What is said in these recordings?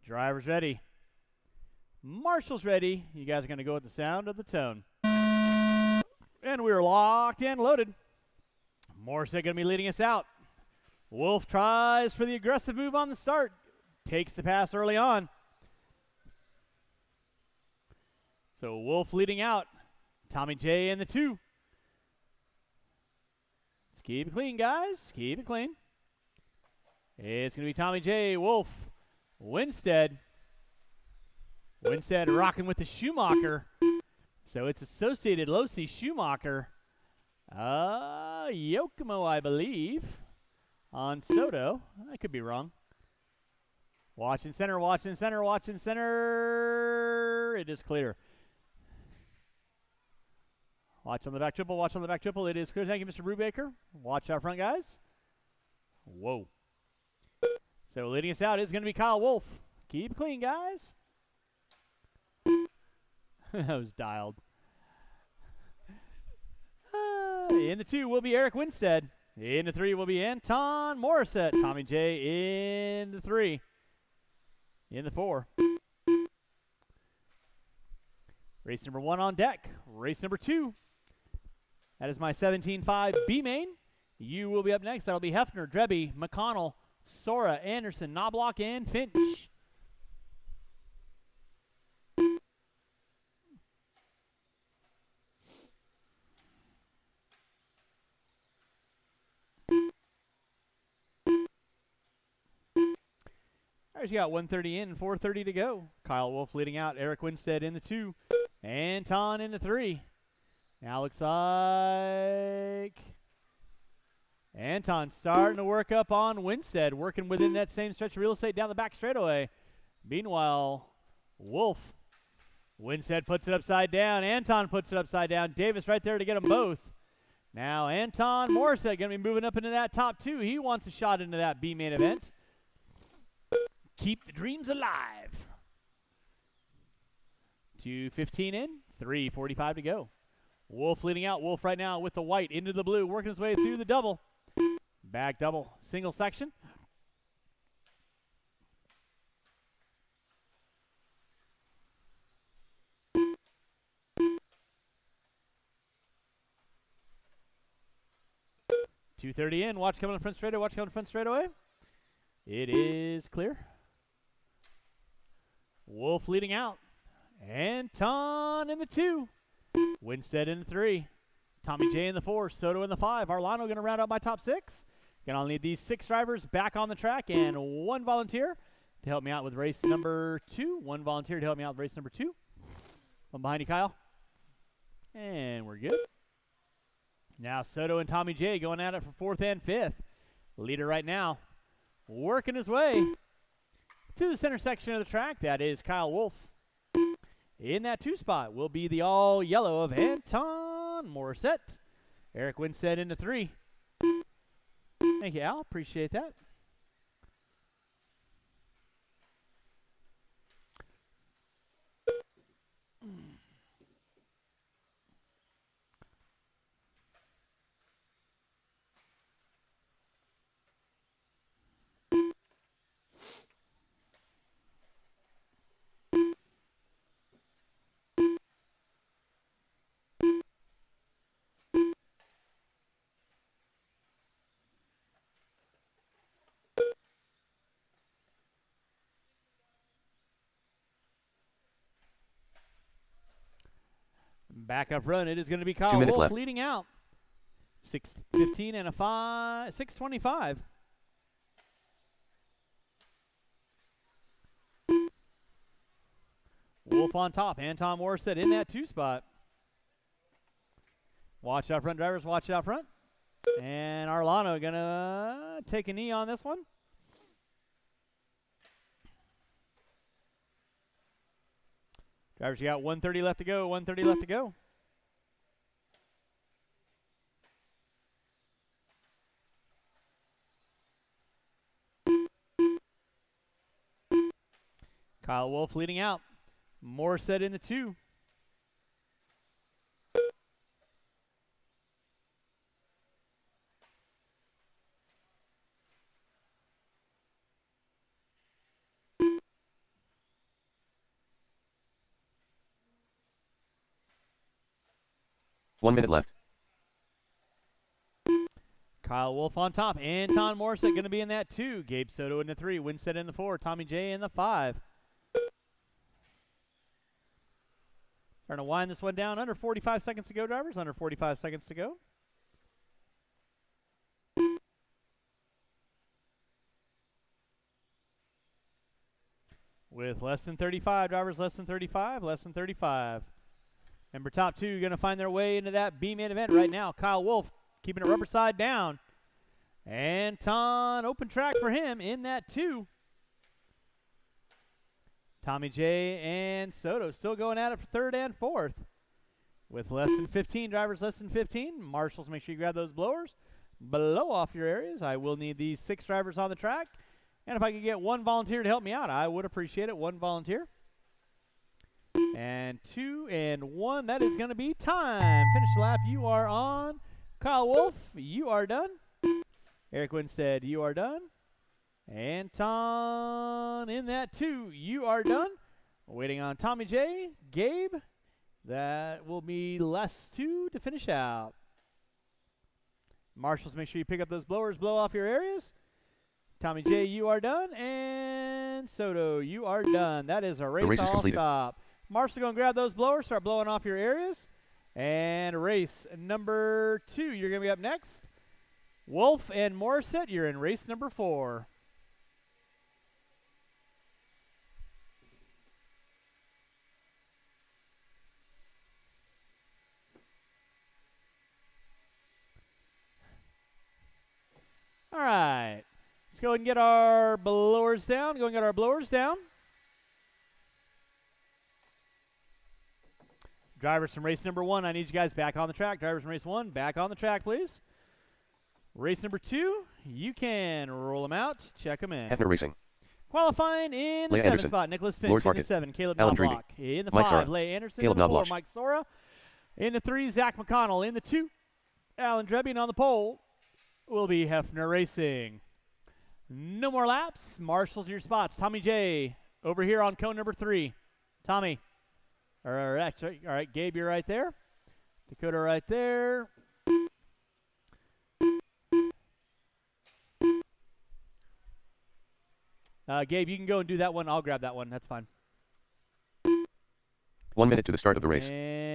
Driver's ready. Marshall's ready. You guys are going to go with the sound of the tone. And we're locked and loaded. Morissette going to be leading us out. Wolf tries for the aggressive move on the start. Takes the pass early on. So Wolf leading out. Tommy J in the 2. Let's keep it clean, guys. Keep it clean. It's going to be Tommy J, Wolf, Winstead. Winstead rocking with the Schumacher. So it's Associated Losi Schumacher. Yokomo, I believe, on Soto. I could be wrong. Watching center, watching center, watching center. It is clear. Watch on the back triple, watch on the back triple. It is clear. Thank you, Mr. Brubaker. Watch out front, guys. Whoa. So leading us out is going to be Kyle Wolf. Keep it clean, guys. That was dialed. In the 2 will be Eric Winstead. In the 3 will be Anton Morissette. Tommy J in the 3. In the 4. Race number 1 on deck. Race number 2. That is my 17.5 B main. You will be up next. That'll be Hefner, Drebby, McConnell, Sora, Anderson, Knobloch, and Finch. There's you got 130 in and 430 to go. Kyle Wolf leading out. Eric Winstead in the 2. Anton in the 3. Now looks like Anton starting to work up on Winstead, working within that same stretch of real estate down the back straightaway. Meanwhile, Wolf, Winstead puts it upside down. Anton puts it upside down. Davis right there to get them both. Now Anton Morissette going to be moving up into that top 2. He wants a shot into that B main event. Keep the dreams alive. 2:15 in, 3:45 to go. Wolf leading out. Wolf right now with the white into the blue, working his way through the double. Back double, single section. .230 in. Watch coming on the front straightaway. Watch coming on the front straightaway. It is clear. Wolf leading out. Anton in the 2. Winstead in the 3. Tommy J in the 4. Soto in the 5. Arlano going to round out my top 6. Going to need these 6 drivers back on the track and 1 volunteer to help me out with race number 2. 1 volunteer to help me out with race number 2. I'm behind you, Kyle. And we're good. Now Soto and Tommy J going at it for 4th and 5th. Leader right now working his way to the center section of the track. That is Kyle Wolf. In that 2 spot will be the all yellow of Anton Morissette. Eric Winstead into 3. Thank you, Al. Appreciate that. Back up run. It is going to be Kyle 2 minutes Wolf left. leading out. 6:15 and a 6:25. Wolf on top. Anton Morissette in that 2 spot. Watch out front, drivers. Watch out front. And Arlano going to take a knee on this one. Drivers, you got 130 left to go. 130 left to go. Kyle Wolf leading out. Morissette in the 2. 1 minute left. Kyle Wolf on top. Anton Morissette going to be in that 2. Gabe Soto in the 3. Winstead in the 4. Tommy J in the 5. Trying to wind this one down. Under 45 seconds to go, drivers. Under 45 seconds to go. With less than 35, drivers less than 35, less than 35. Remember, top 2 going to find their way into that B-main event right now. Kyle Wolf keeping it rubber side down. Anton, open track for him in that 2. Tommy J and Soto still going at it for 3rd and 4th. With less than 15, drivers less than 15. Marshals, make sure you grab those blowers. Blow off your areas. I will need these 6 drivers on the track. And if I could get 1 volunteer to help me out, I would appreciate it. 1 volunteer. And 2 and 1. That is going to be time. Finish the lap. You are on. Kyle Wolf, you are done. Eric Winstead, you are done. Anton in that 2. You are done. Waiting on Tommy J. Gabe. That will be less 2 to finish out. Marshals, make sure you pick up those blowers. Blow off your areas. Tommy J, you are done. And Soto, you are done. That is a race, race is all completed. stop. Marshall, go and grab those blowers. Start blowing off your areas. And race number 2, you're going to be up next. Wolf and Morissette, you're in race number 4. All right. Let's go ahead and get our blowers down. Go and get our blowers down. Drivers from race number 1, I need you guys back on the track. Drivers from race 1, back on the track, please. Race number 2, you can roll them out. Check them in. Hefner Racing. Qualifying in the Leah 7 Anderson. spot, Nicholas Finch. Lord In the Market. 7, Caleb Alan Knobloch. In the Mike 5, Sora. Leigh Anderson. Caleb In the 4, Knobloch. Mike Sora. In the 3, Zach McConnell. In the 2, Alan Drebin. On the pole will be Hefner Racing. No more laps. Marshals your spots. Tommy J over here on cone number 3. Tommy. All right, Gabe, you're right there. Dakota right there. Gabe, you can go and do that one. I'll grab that one. That's fine. 1 minute to the start of the race. And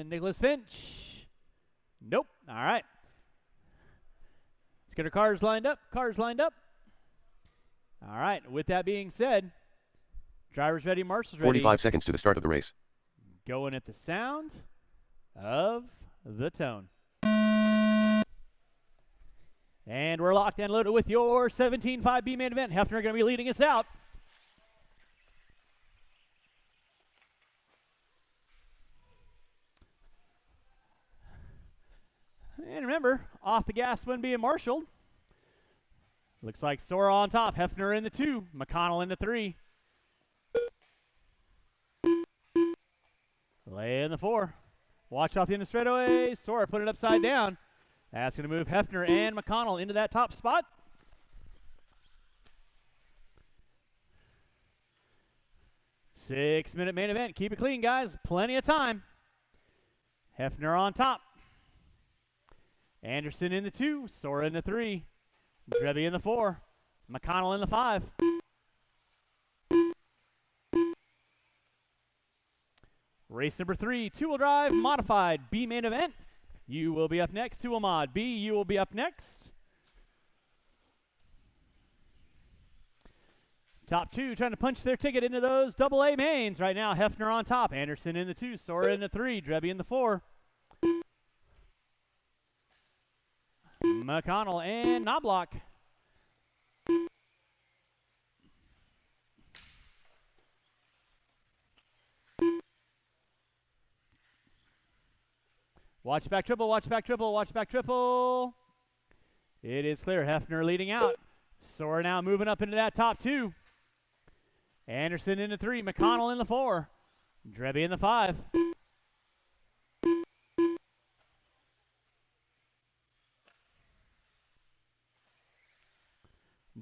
Nicholas Finch. Nope. All right. Let's get our cars lined up. Cars lined up. All right. With that being said, drivers ready, marshals ready. 45 seconds to the start of the race. Going at the sound of the tone. And we're locked and loaded with your 17.5 B main event. Hefner going to be leading us out. And remember, off the gas when being marshaled. Looks like Sora on top. Hefner in the 2. McConnell in the 3. Leigh in the 4. Watch off the end of straightaway. Sora put it upside down. That's going to move Hefner and McConnell into that top spot. Six-minute main event. Keep it clean, guys. Plenty of time. Hefner on top. Anderson in the 2. Sora in the 3. Drebby in the 4. McConnell in the 5. Race number 3, two-wheel drive, modified B main event. You will be up next. Two-wheel mod B, you will be up next. Top 2 trying to punch their ticket into those AA mains. Right now, Hefner on top. Anderson in the 2. Sora in the 3. Drebby in the 4. McConnell and Knobloch. Watch back triple, watch back triple, watch back triple. It is clear. Hefner leading out. Sora now moving up into that top 2. Anderson in the 3. McConnell in the 4. Drebby in the 5.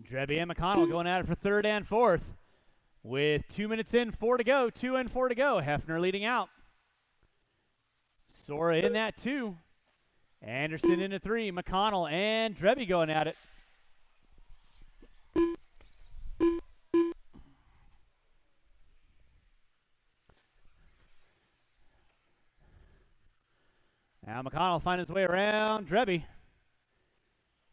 Drebby and McConnell going at it for 3rd and 4th. With 2 minutes in, 4 to go. 2 and 4 to go. Hefner leading out. Sora in that 2. Anderson into 3. McConnell and Drebby going at it. Now McConnell finding his way around Drebby.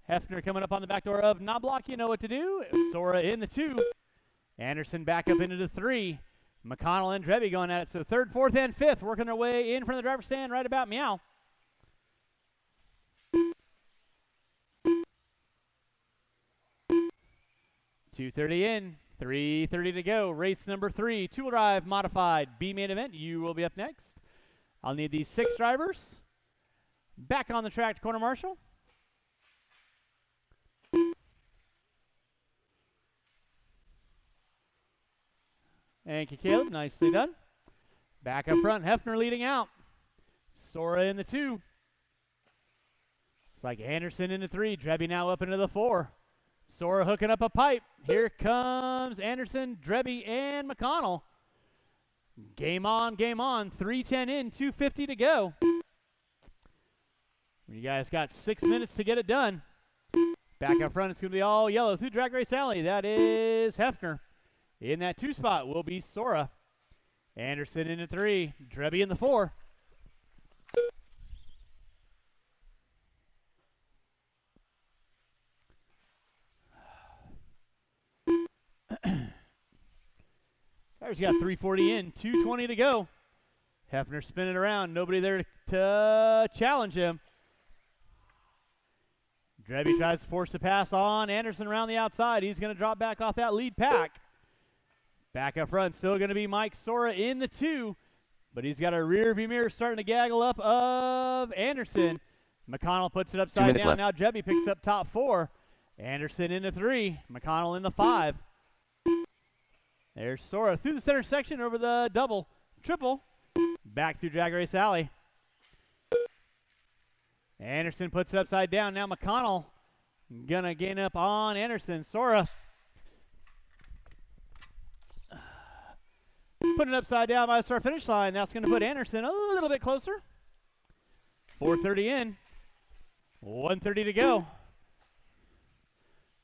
Hefner coming up on the back door of Knobloch. You know what to do. Sora in the 2. Anderson back up into the 3. McConnell and Drebby going at it. So 3rd, 4th, and 5th working their way in from the driver's stand right about meow. .230 in, 3:30 to go. Race number 3, 2-wheel drive modified B main event. You will be up next. I'll need these 6 drivers. Back on the track to corner marshal. Thank you, Caleb. Nicely done. Back up front, Hefner leading out. Sora in the 2. It's like Anderson in the 3. Drebby now up into the 4. Sora hooking up a pipe. Here comes Anderson, Drebby, and McConnell. Game on, game on. 3:10 in, 2:50 to go. You guys got 6 minutes to get it done. Back up front, it's going to be all yellow through Drag Race Alley. That is Hefner. In that 2 spot will be Sora. Anderson in the 3. Drebby in the 4. Drivers got 3:40 in, 2:20 to go. Hefner spinning around. Nobody there to challenge him. Drebby tries to force the pass on Anderson around the outside. He's going to drop back off that lead pack. Back up front, still going to be Mike Sora in the 2, but he's got a rear view mirror starting to gaggle up of Anderson. McConnell puts it upside down. Left. Now Drebby picks up top 4. Anderson in the 3. McConnell in the 5. There's Sora through the center section over the double, triple. Back through Drag Race Alley. Anderson puts it upside down. Now McConnell gonna gain up on Anderson. Sora putting it upside down by the start finish line. That's gonna put Anderson a little bit closer. 4:30 in, 1:30 to go.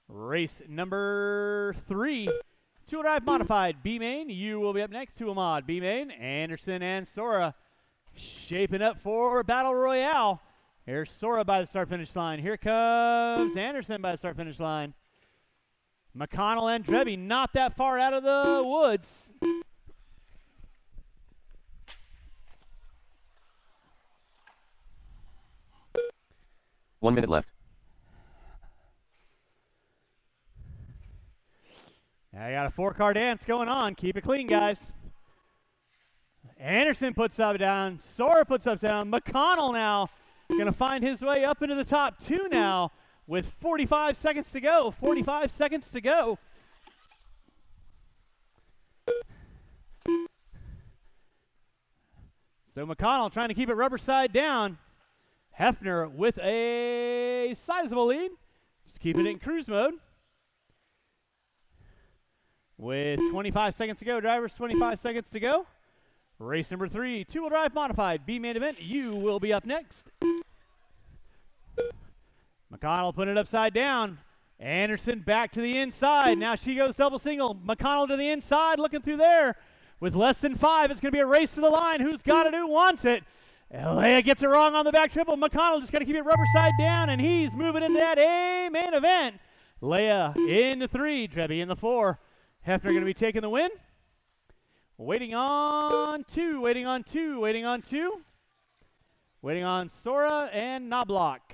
Race number 3. 2-wheel drive modified B main. You will be up next. 2-wheel mod B main. Anderson and Sora shaping up for Battle Royale. Here's Sora by the start finish line. Here comes Anderson by the start finish line. McConnell and Drebby not that far out of the woods. One minute left. I got a 4-car dance going on. Keep it clean, guys. Anderson puts up down. Sora puts up down. McConnell now going to find his way up into the top 2 now with 45 seconds to go. 45 seconds to go. So McConnell trying to keep it rubber side down. Hefner with a sizable lead. Just keeping it in cruise mode. With 25 seconds to go, drivers, 25 seconds to go. Race number 3, 2-wheel drive modified B main event. You will be up next. McConnell putting it upside down. Anderson back to the inside. Now she goes double single. McConnell to the inside, looking through there. With less than 5, it's going to be a race to the line. Who's got it? Who wants it? Leia gets it wrong on the back triple. McConnell just got to keep it rubber side down, and he's moving into that A main event. Leia in the 3, Drebby in the 4. Hefner going to be taking the win. Waiting on 2, waiting on 2, waiting on 2. Waiting on Sora and Knobloch.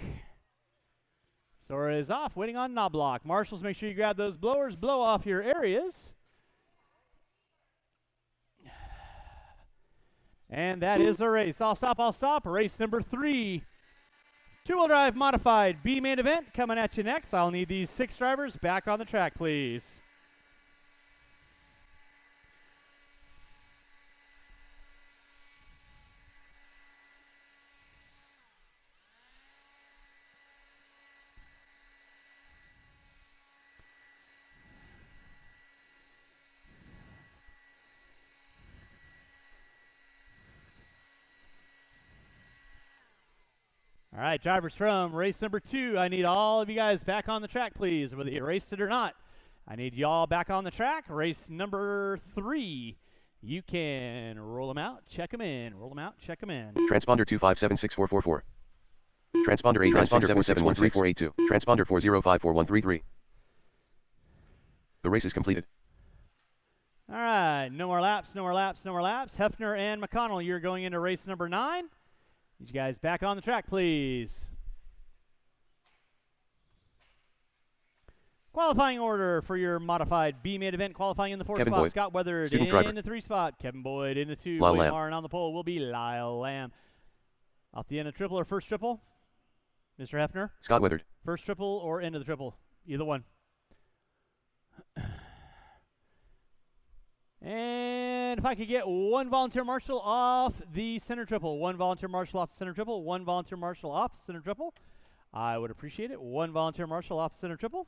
Sora is off, waiting on Knobloch. Marshals, make sure you grab those blowers, blow off your areas. And that is the race. I'll stop. Race number 3. 2-wheel drive modified B main event coming at you next. I'll need these 6 drivers back on the track, please. right, drivers from race number 2, I need all of you guys back on the track, please, whether you raced it or not. I need y'all back on the track. Race number 3. You can roll them out, check them in. Roll them out, check them in. Transponder 2576444. Transponder 896771342. Transponder 40544133. The race is completed. All right, no more laps, no more laps, no more laps. Hefner and McConnell, you're going into race number 9. Need you guys back on the track, please. Qualifying order for your modified B main event. Qualifying in the 4 Kevin spot, Boyd, Scott Weatherd student in driver. the 3 spot. Kevin Boyd in the 2. Lyle William Lamb. Martin on the pole will be Lyle Lamb. Off the end of triple or first triple, Mr. Hefner? Scott Weatherd. First triple or end of the triple? Either one. And if I could get one volunteer marshal off the center triple, one volunteer marshal off the center triple, one volunteer marshal off the center triple, I would appreciate it. One volunteer marshal off the center triple.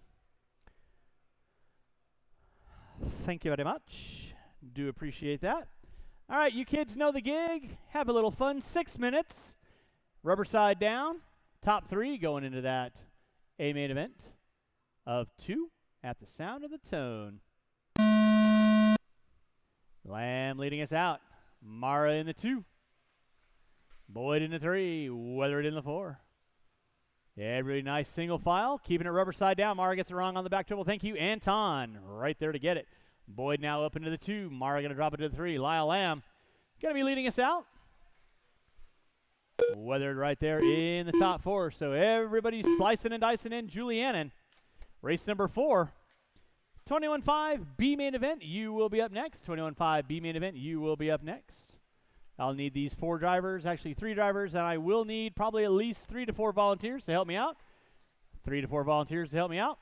Thank you very much. Do appreciate that. All right, you kids know the gig. Have a little fun. 6 minutes. Rubber side down. Top 3 going into that A main event of 2 at the sound of the tone. Lamb leading us out. Mara in the 2. Boyd in the 3. Weathered in the 4. Yeah, really nice single file. Keeping it rubber side down. Mara gets it wrong on the back triple. Thank you, Anton. Right there to get it. Boyd now up into the 2. Mara going to drop it to the 3. Lyle Lamb going to be leading us out. Weathered right there in the top 4. So everybody's slicing and dicing in. Julianne. Race number 4. 21.5 B main event, you will be up next. 21.5 B main event, you will be up next. I'll need these 4 drivers, actually 3 drivers, and I will need probably at least 3 to 4 volunteers to help me out. 3 to 4 volunteers to help me out.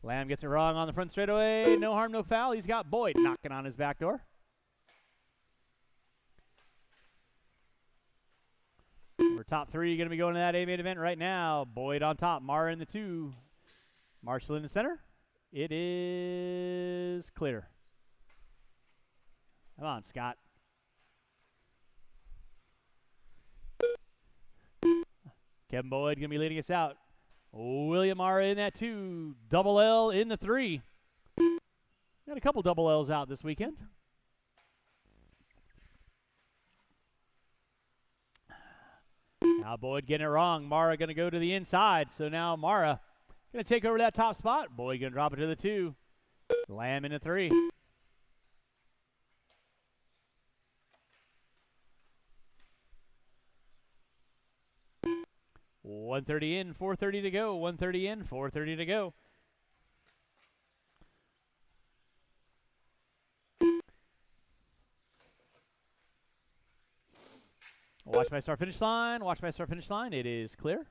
Lamb gets it wrong on the front straightaway. No harm, no foul. He's got Boyd knocking on his back door. We're top 3 going to be going to that A main event right now. Boyd on top, Mara in the 2. Marshall in the center. It is clear. Come on, Scott. Kevin Boyd going to be leading us out. William Mara in that 2. Double L in the 3. Got a couple double L's out this weekend. Now Boyd getting it wrong. Mara going to go to the inside. So now Mara going to take over that top spot. Boyd going to drop it to the 2. Lamb in the 3. $130 in, $430 to go. $130 in, $430 to go. Watch my start finish line. Watch my start finish line. It is clear.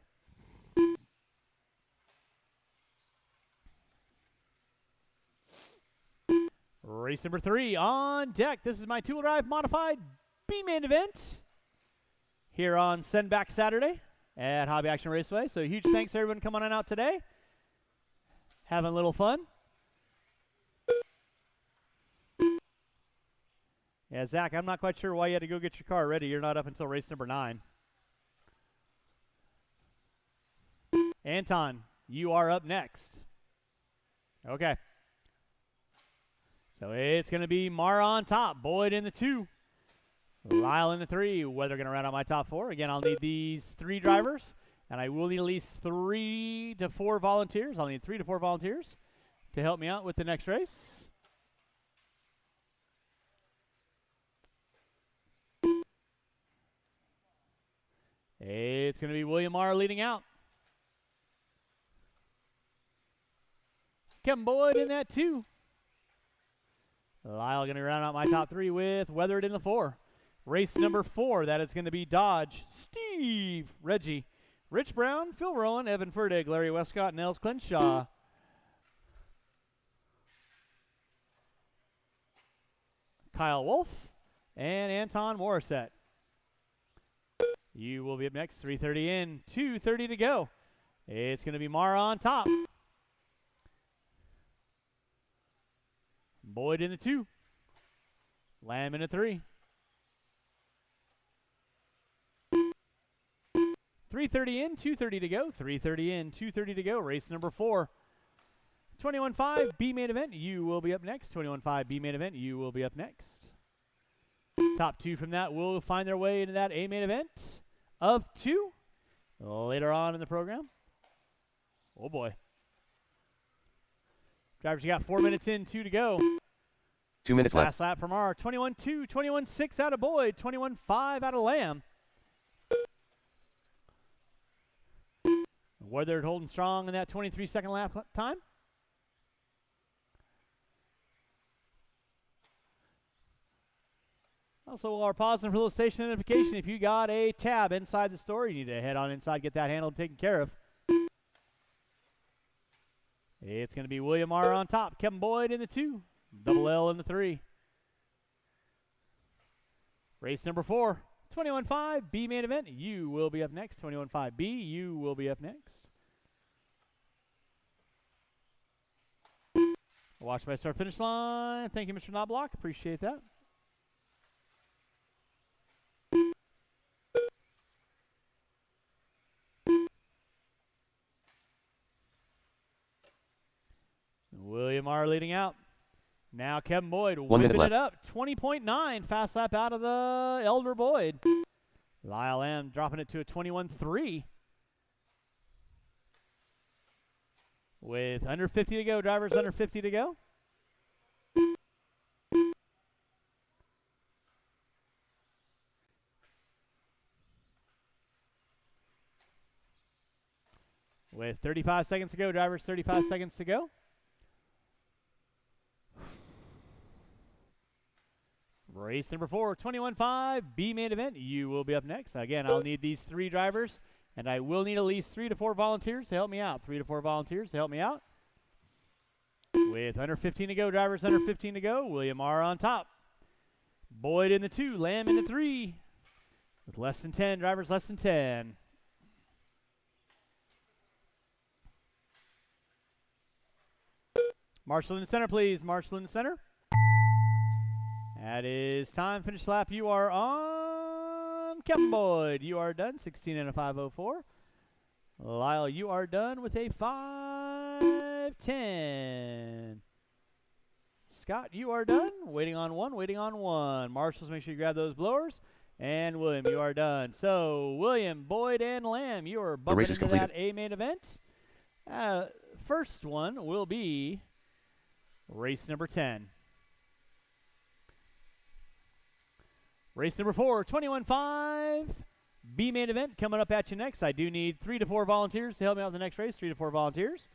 Race number 3 on deck. This is my 2-wheel drive modified B main event here on Send Back Saturday at Hobby Action Raceway. So huge thanks to everyone coming on out today. Having a little fun. Yeah, Zach, I'm not quite sure why you had to go get your car ready. You're not up until race number 9. Anton, you are up next. Okay. So it's going to be Mara on top, Boyd in the 2, Lyle in the 3. Weather going to round out my top 4. Again, I'll need these 3 drivers, and I will need at least 3 to 4 volunteers. I'll need 3 to 4 volunteers to help me out with the next race. It's going to be William Mara leading out. Kevin Boyd in that 2. Lyle going to round out my top 3 with Weathered in the 4. Race number 4, that is going to be Dodge, Steve, Reggie, Rich Brown, Phil Rowan, Evan Ferdig, Larry Westcott, Nels Clinshaw. Kyle Wolf, and Anton Morissette. You will be up next, 3:30 in, 2:30 to go. It's going to be Mara on top. Boyd in the 2. Lamb in the 3. 3:30 in, 2:30 to go. 3:30 in, 2:30 to go. Race number 4. 21.5 B main event. You will be up next. 21.5 B main event. You will be up next. Top 2 from that will find their way into that A main event of 2 later on in the program. Oh boy. Drivers, you got 4 minutes in, 2 to go. 2 minutes left. Last lap from our 21.2, 21.6 out of Boyd, 21.5 out of Lamb. Weathered holding strong in that 23-second lap time. Also, while we're pausing for a little station identification, if you got a tab inside the store, you need to head on inside, get that handled, taken care of. It's going to be William R. on top, Kevin Boyd in the 2, Double L in the 3. Race number 4, 21.5 B main event. You will be up next. 21.5 B, you will be up next. Watch my start finish line. Thank you, Mr. Knobloch. Appreciate that. William R. leading out. Now Kevin Boyd 1 minute whipping it left. up. 20.9 fast lap out of the Elder Boyd. Lyle M. dropping it to a 21.3. With under 50 to go. Drivers under 50 to go. With 35 seconds to go. Drivers 35 seconds to go. Race number 4, 21.5 B main event. You will be up next. Again, I'll need these 3 drivers, and I will need at least 3 to 4 volunteers to help me out. 3 to 4 volunteers to help me out. With under 15 to go, drivers under 15 to go. William R. on top. Boyd in the 2, Lamb in the 3. With less than 10, drivers less than 10. Marshall in the center, please. Marshall in the center. That is time. Finish lap. You are on Kevin Boyd. You are done. 16 and a 5:04. Lyle, you are done with a 5:10. Scott, you are done. Waiting on one. Waiting on one. Marshals, make sure you grab those blowers. And William, you are done. So William, Boyd, and Lamb, you are bumping into that A main event. First one will be race number 10. Race number 4, 21.5 B main event coming up at you next. I do need 3 to 4 volunteers to help me out with the next race. 3 to 4 volunteers.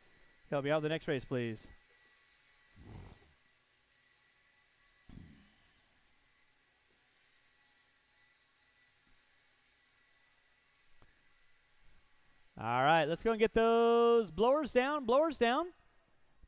Help me out with the next race, please. All right, let's go and get those blowers down. Blowers down.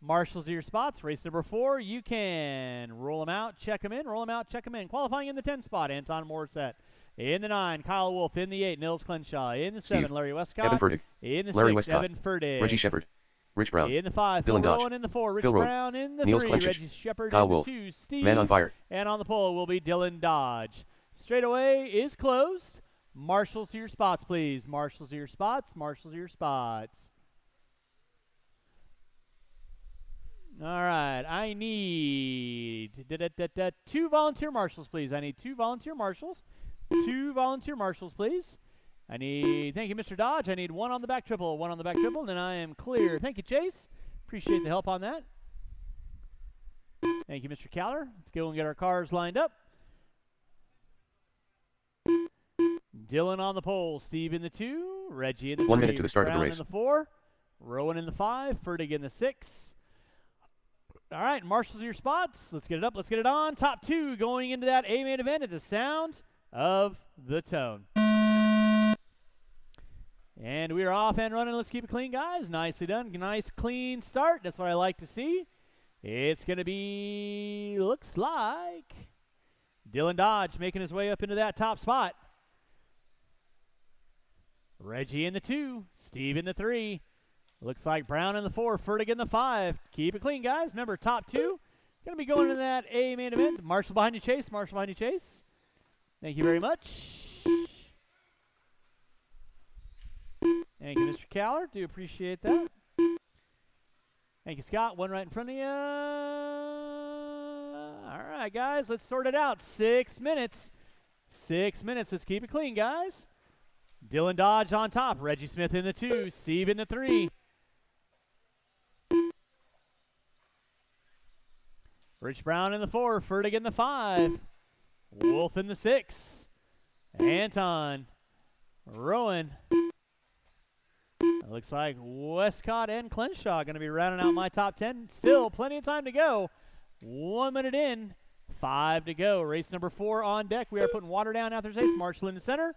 Marshals to your spots. Race number 4. You can roll them out, check them in, roll them out, check them in. Qualifying in the 10 spot, Anton Morissette. In the 9, Kyle Wolf. In the 8, Nils Clenshaw. In the 7, Steve. Larry Westcott. Evan Fertig. In the Larry 6, Westcott. Evan Fertig. Reggie Shepard. Rich Brown. In the 5, Dylan Phil Dodge. Rowan. In the 4, Rich Phil Rowan. Brown. In the Niels 3, Klenchich. Reggie Shepard. Kyle In the Wolf. 2, Steve. Man on fire. And on the pole will be Dylan Dodge. Straightaway is closed. Marshals to your spots, please. Marshals to your spots. Marshals to your spots. All right, I need 2 volunteer marshals, please. I need 2 volunteer marshals. 2 volunteer marshals, please. I need, thank you, Mr. Dodge. I need 1 on the back triple, 1 on the back triple, and then I am clear. Thank you, Chase. Appreciate the help on that. Thank you, Mr. Caller. Let's go and get our cars lined up. Dylan on the pole, Steve in the 2, Reggie in the 3. 1 minute to the start of the race. Brown in the 4, Rowan in the 5, Fertig in the 6. All right, marshals your spots. Let's get it up. Let's get it on. Top 2 going into that A main event at the sound of the tone. And we are off and running. Let's keep it clean, guys. Nicely done. Nice, clean start. That's what I like to see. It's going to be, looks like, Dylan Dodge making his way up into that top spot. Reggie in the 2. Steve in the 3. Looks like Brown in the 4, Fertig in the 5. Keep it clean, guys. Remember, top 2. Going to be going to that A main event. Marshall behind you, Chase. Marshall behind you, Chase. Thank you very much. Thank you, Mr. Caller. Do appreciate that. Thank you, Scott. One right in front of you. All right, guys, let's sort it out. 6 minutes. 6 minutes. Let's keep it clean, guys. Dylan Dodge on top. Reggie Smith in the 2. Steve in the 3. Rich Brown in the 4. Fertig in the 5. Wolf in the 6. Anton. Rowan. It looks like Westcott and Clenshaw going to be rounding out my top 10. Still plenty of time to go. 1 minute in. 5 to go. Race number 4 on deck. We are putting water down after race. Marshall in the center.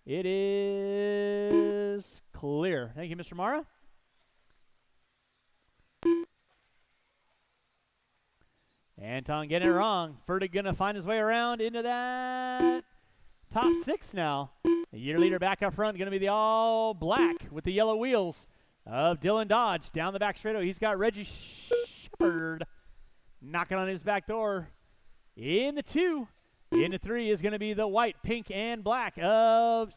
It is clear. Thank you, Mr. Mara. Anton getting it wrong. Fertig going to find his way around into that top 6 now. The year leader back up front going to be the all black with the yellow wheels of Dylan Dodge. Down the back straightaway, he's got Reggie Shepard knocking on his back door. In the 2. In the 3 is going to be the white, pink, and black of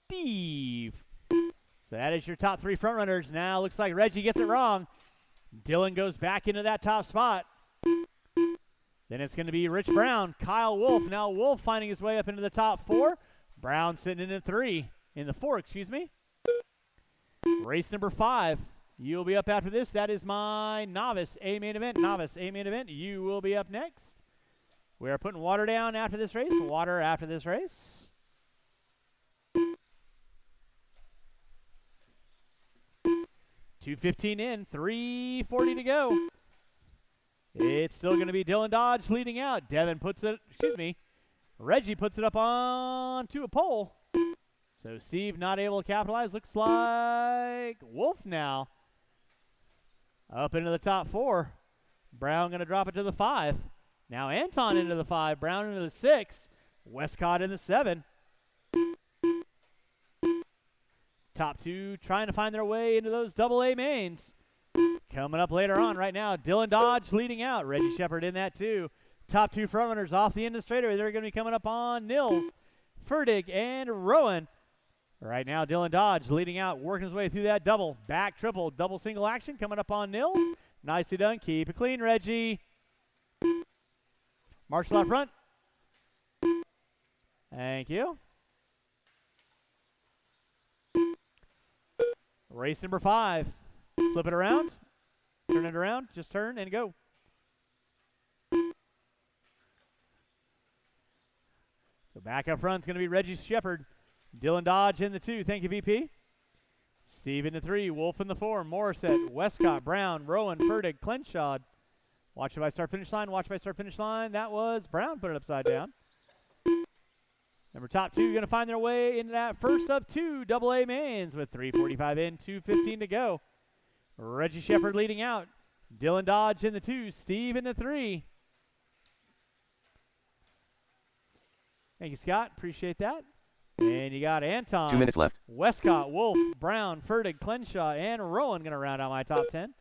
Steve. So that is your top 3 front runners. Now looks like Reggie gets it wrong. Dylan goes back into that top spot. Then it's going to be Rich Brown, Kyle Wolf. Now Wolf finding his way up into the top 4. Brown sitting in the 3. In the 4, excuse me. Race number 5. You'll be up after this. That is my novice A main event. Novice A main event. You will be up next. We are putting water down after this race. Water after this race. .215 in. 3:40 to go. It's still going to be Dylan Dodge leading out. Devin puts it, Reggie puts it up onto a pole. So Steve not able to capitalize. Looks like Wolf now. Up into the top 4. Brown going to drop it to the 5. Now Anton into the 5. Brown into the 6. Westcott in the 7. Top 2 trying to find their way into those AA mains. Coming up later on right now, Dylan Dodge leading out. Reggie Shepard in that 2. Top 2 front runners off the end of the straightaway. They're going to be coming up on Nils, Fertig, and Rowan. Right now, Dylan Dodge leading out, working his way through that double. Back triple, double single action coming up on Nils. Nicely done. Keep it clean, Reggie. Marshall out front. Thank you. Race number 5. Flip it around. Turn it around. Just turn and go. So back up front is going to be Reggie Shepard. Dylan Dodge in the 2. Thank you, VP. Steve in the 3. Wolf in the 4. Morissette, Westcott, Brown, Rowan, Fertig, Clenshaw. Watch it by start finish line. Watch by start finish line. That was Brown. Put it upside down. Number top 2 going to find their way into that first of 2 AA mains with 3:45 in, 2:15 to go. Reggie Shepard leading out. Dylan Dodge in the 2. Steve in the 3. Thank you, Scott. Appreciate that. And you got Anton. 2 minutes left. Westcott, Wolf, Brown, Fertig, Clenshaw, and Rowan going to round out my top 10.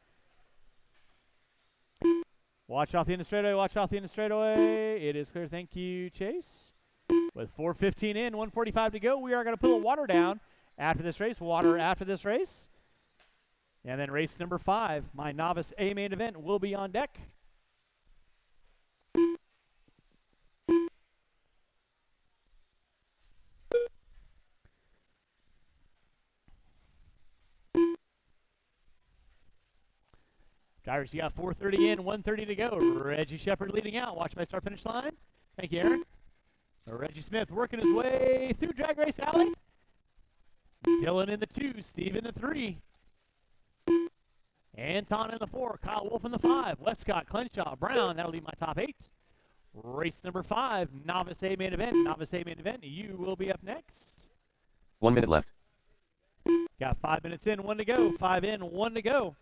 Watch off the end of straightaway. Watch off the end of straightaway. It is clear. Thank you, Chase. With 4:15 in, 1:45 to go, we are going to put the water down after this race. Water after this race. And then race number 5, my novice A main event, will be on deck. Drivers, you got 4:30 in, 1:30 to go. Reggie Shepard leading out. Watch my start finish line. Thank you, Aaron. Reggie Smith working his way through Drag Race Alley. Dylan in the 2, Steve in the 3. Anton in the 4, Kyle Wolf in the 5, Westcott, Clenshaw, Brown. That'll leave my top 8. Race number 5, novice A main event. Novice A main event, you will be up next. 1 minute left. Got 5 minutes in, 1 to go. 5 in, 1 to go.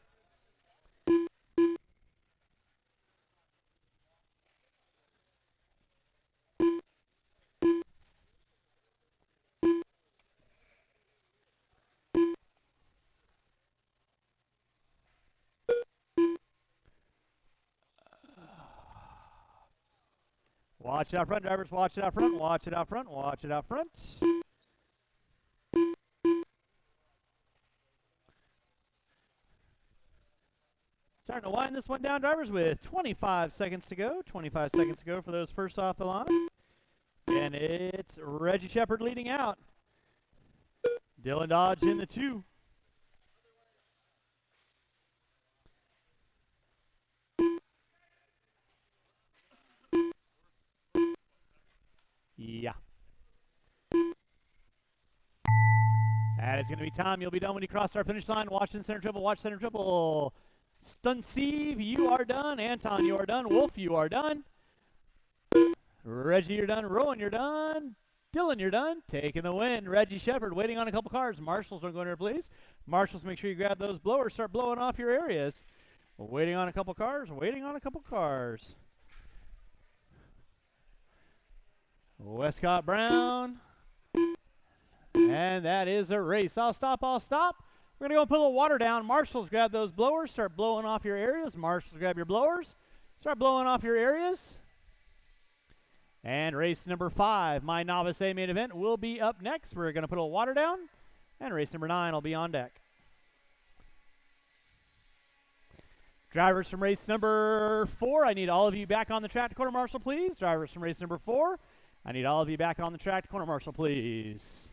Watch it out front, drivers. Watch it out front. Watch it out front. Watch it out front. Starting to wind this one down, drivers, with 25 seconds to go. 25 seconds to go for those first off the line. And it's Reggie Shepard leading out. Dylan Dodge in the 2. Yeah. That is going to be time. You'll be done when you cross our finish line. Watch in center triple. Watch center triple. Stun Steve, you are done. Anton, you are done. Wolf, you are done. Reggie, you're done. Rowan, you're done. Dylan, you're done. Taking the win. Reggie Shepard waiting on a couple cars. Marshals, don't go in there, please. Marshals, make sure you grab those blowers. Start blowing off your areas. We're waiting on a couple cars. Waiting on a couple cars. Westcott Brown. And that is a race. I'll stop. We're going to go and put a little water down. Marshals, grab those blowers. Start blowing off your areas. Marshals, grab your blowers. Start blowing off your areas. And race number 5, my Novice A main event, will be up next. We're going to put a little water down. And race number 9 will be on deck. Drivers from race number 4, I need all of you back on the track to quarter marshal, please. Drivers from race number 4, I need all of you back on the track to quarter marshal, please.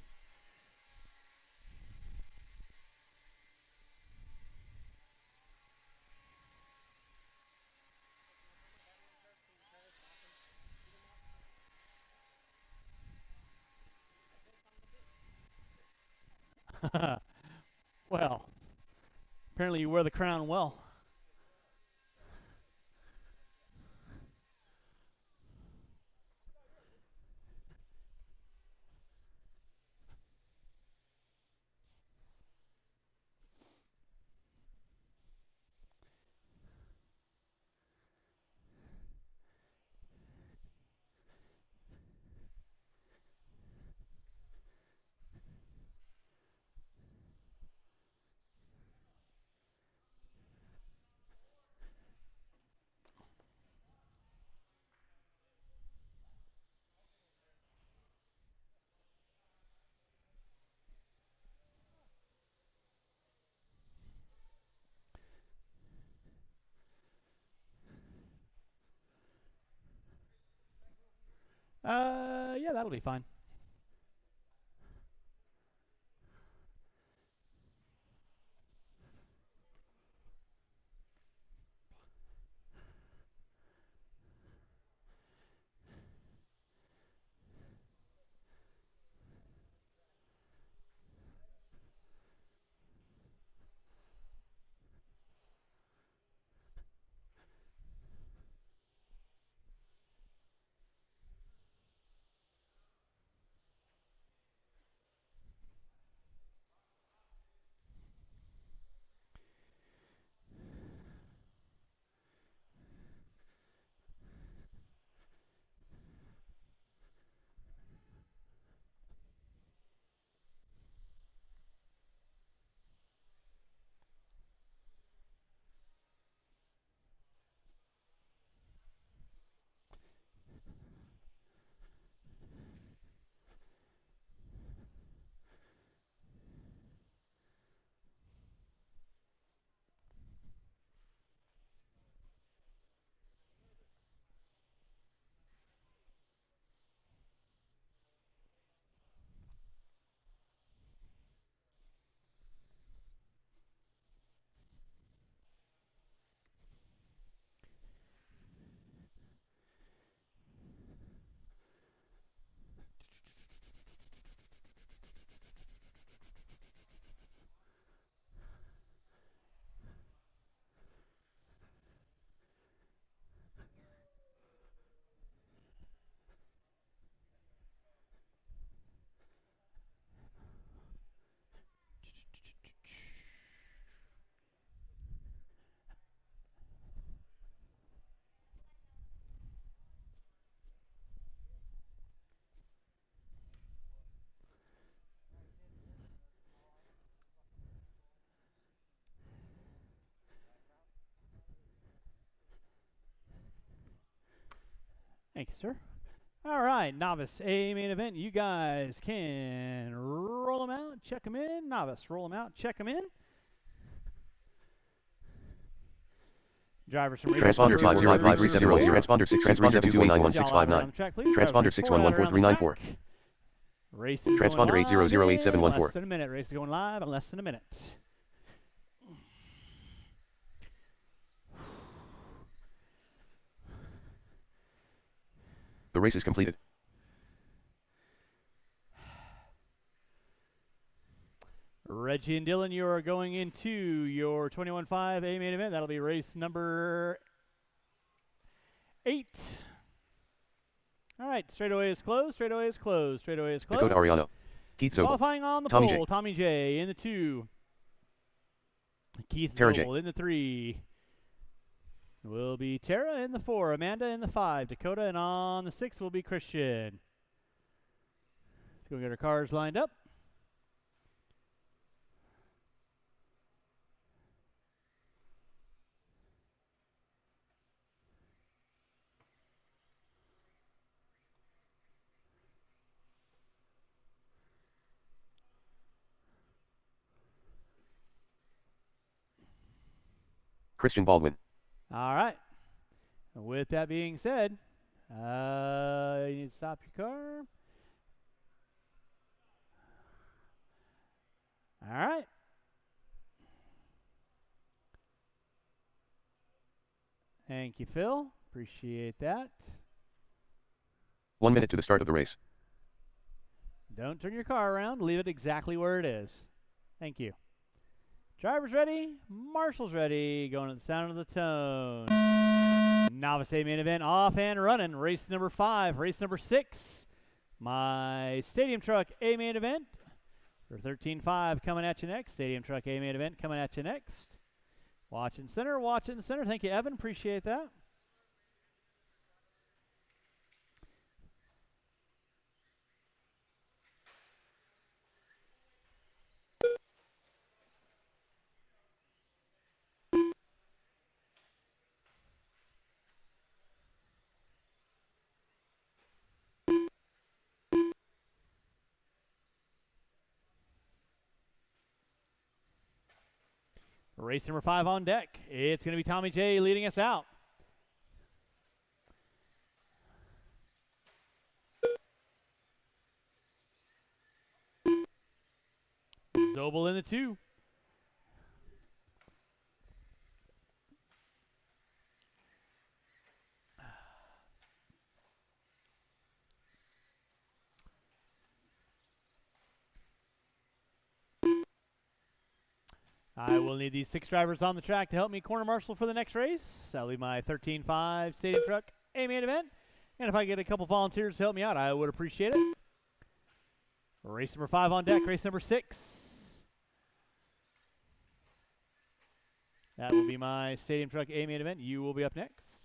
Well, apparently you wear the crown well. Yeah, that'll be fine. Thank you, sir. All right, Novice A main event. You guys can roll them out, check them in. Novice, roll them out, check them in. Drivers from Transponder 5053608. Transponder 637291659. Transponder 6114394. Race is Transponder going live 80087114. in less than a minute. Race is going live in less than a minute. The race is completed. Reggie and Dylan, you are going into your 21.5 A main event. That'll be race number 8. All right, straightaway is closed. Straightaway is closed. Straightaway is closed. Dakota Ariano. Keith Zobel. Qualifying on the Tommy pole. J. Tommy J in the 2. Keith Tara J. Zobel in the 3. Will be Tara in the 4. Amanda in the 5. Dakota, and on the 6 will be Christian. Let's go get our cars lined up. Christian Baldwin. All right. With that being said, you need to stop your car. All right. Thank you, Phil. Appreciate that. 1 minute to the start of the race. Don't turn your car around. Leave it exactly where it is. Thank you. Driver's ready. Marshall's ready. Going to the sound of the tone. Novice A main event off and running. Race number 5. Race number 6. My Stadium Truck A main event. For 13.5 coming at you next. Stadium Truck A main event coming at you next. Watching center. Watching center. Thank you, Evan. Appreciate that. Race number 5 on deck. It's going to be Tommy J leading us out. Zobel in the 2. I will need these 6 drivers on the track to help me corner marshal for the next race. That'll be my 13.5 Stadium Truck A main event. And if I get a couple volunteers to help me out, I would appreciate it. Race number 5 on deck. Race number 6. That will be my Stadium Truck A main event. You will be up next.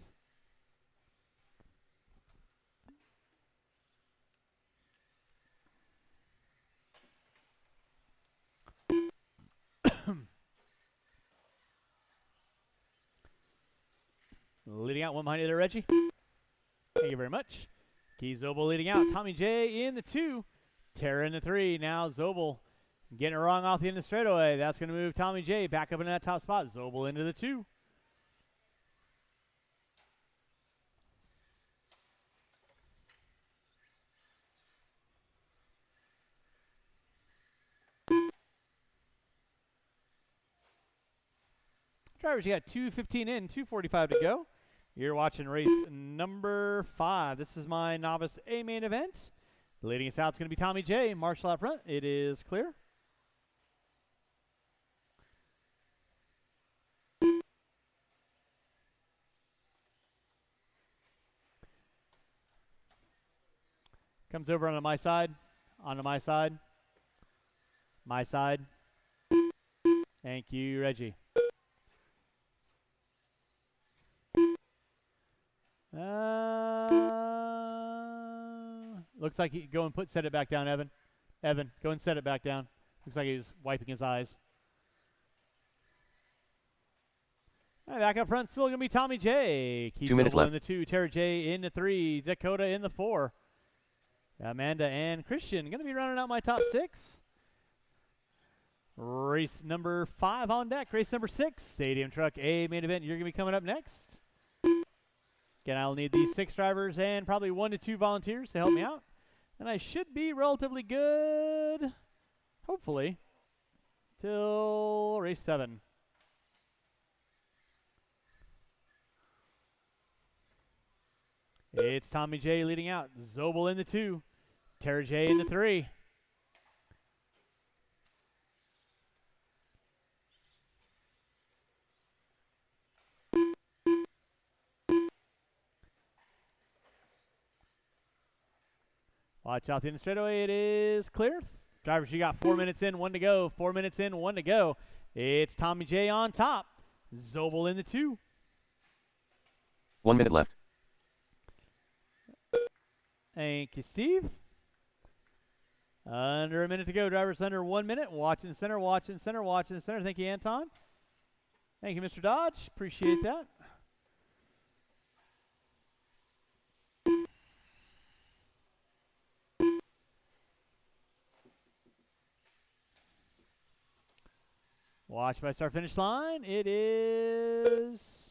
Leading out one behind you there, Reggie. Thank you very much. Keith Zobel leading out. Tommy J in the 2. Tara in the 3. Now Zobel getting it wrong off the end of the straightaway. That's going to move Tommy J back up into that top spot. Zobel into the 2. Drivers, you got 2:15 in, 2:45 to go. You're watching race number 5. This is my Novice A main event. Leading us out is going to be Tommy J. Marshall out front. It is clear. Comes over onto my side. Onto my side. My side. Thank you, Reggie. Looks like he go and set it back down, Evan. Evan, go and set it back down. Looks like he's wiping his eyes. All right, back up front, still going to be Tommy J. Keith 2 minutes left. In the 2, Tara J in the 3, Dakota in the 4. Amanda and Christian going to be running out my top 6. Race number 5 on deck. Race number 6, Stadium Truck A main event. You're going to be coming up next. Again, I'll need these 6 drivers and probably 1 to 2 volunteers to help me out. And I should be relatively good, hopefully, till race 7. It's Tommy J leading out. Zobel in the 2. Tara J in the 3. Watch out in the straightaway. It is clear. Drivers, you got 4 minutes in, 1 to go. 4 minutes in, 1 to go. It's Tommy J on top. Zobel in the 2. 1 minute left. Thank you, Steve. Under a minute to go. Drivers under 1 minute. Watching center, watching center, watching center. Thank you, Anton. Thank you, Mr. Dodge. Appreciate that. Watch my start finish line. It is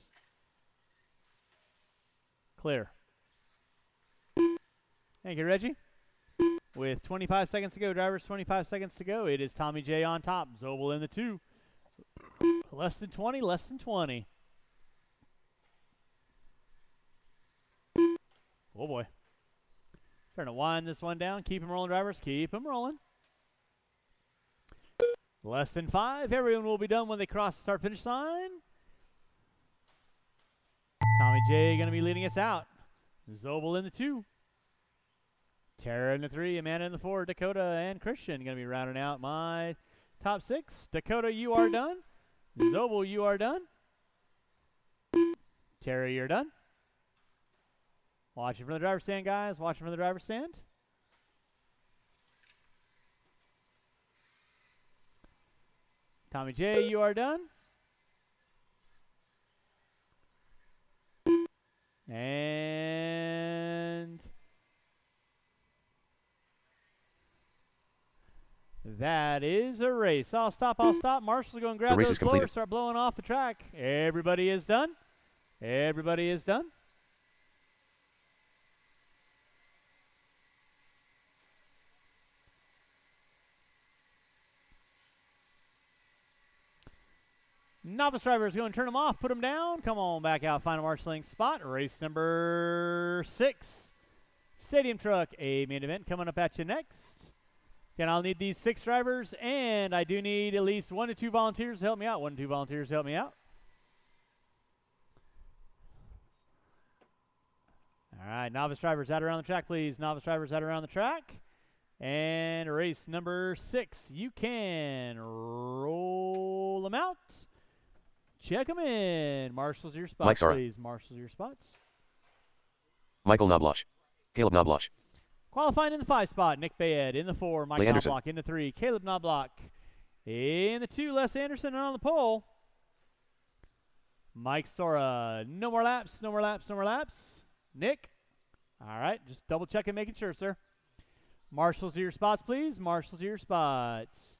clear. Thank you, Reggie. With 25 seconds to go, drivers, 25 seconds to go. It is Tommy J on top. Zobel in the 2. Less than 20, less than 20. Oh, boy. Starting to wind this one down. Keep them rolling, drivers. Keep them rolling. Less than 5. Everyone will be done when they cross the start-finish line. Tommy J going to be leading us out. Zobel in the 2. Tara in the 3. Amanda in the 4. Dakota and Christian going to be rounding out my top 6. Dakota, you are done. Zobel, you are done. Tara, you're done. Watching from the driver's stand, guys. Watching from the driver's stand. Tommy J, you are done. And that is a race. I'll stop. Marshall's going to grab those blowers, start blowing off the track. Everybody is done. Everybody is done. Novice drivers going to turn them off, put them down. Come on back out, find a marshalling spot. Race number 6. Stadium Truck, a main event coming up at you next. Again, I'll need these 6 drivers, and I do need at least 1 to 2 volunteers to help me out. 1 to 2 volunteers to help me out. All right, novice drivers out around the track, please. Novice drivers out around the track. And race number 6. You can roll them out. Check them in. Marshall's your spots, please. Marshall's your spots. Michael Knobloch. Caleb Knobloch. Qualifying in the 5 spot, Nick Bayed. In the 4, Mike Knobloch. In the 3, Caleb Knobloch. In the 2, Les Anderson. And on the pole, Mike Sora. No more laps, no more laps, no more laps. Nick. All right, just double checking, making sure, sir. Marshall's your spots, please. Marshall's your spots.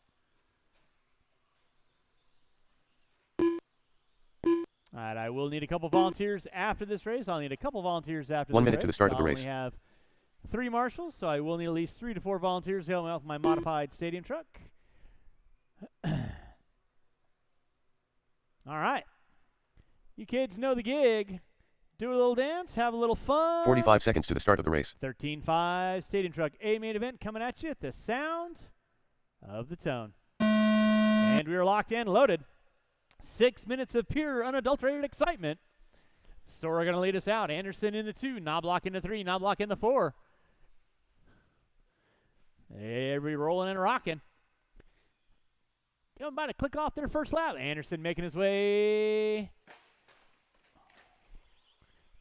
All right, I will need a couple volunteers after this race. I'll need a couple volunteers after 1 this minute race. to the start of the race. I only have 3 marshals, so I will need at least 3 to 4 volunteers to help me out with my modified stadium truck. All right. You kids know the gig. Do a little dance, have a little fun. 45 seconds to the start of the race. 13.5 Stadium Truck A main event coming at you at the sound of the tone. And we are locked in, loaded. 6 minutes of pure, unadulterated excitement. Sora going to lead us out. Anderson in the 2, Knobloch in the 3, Knobloch in the 4. Everybody rolling and rocking. Going about to click off their first lap. Anderson making his way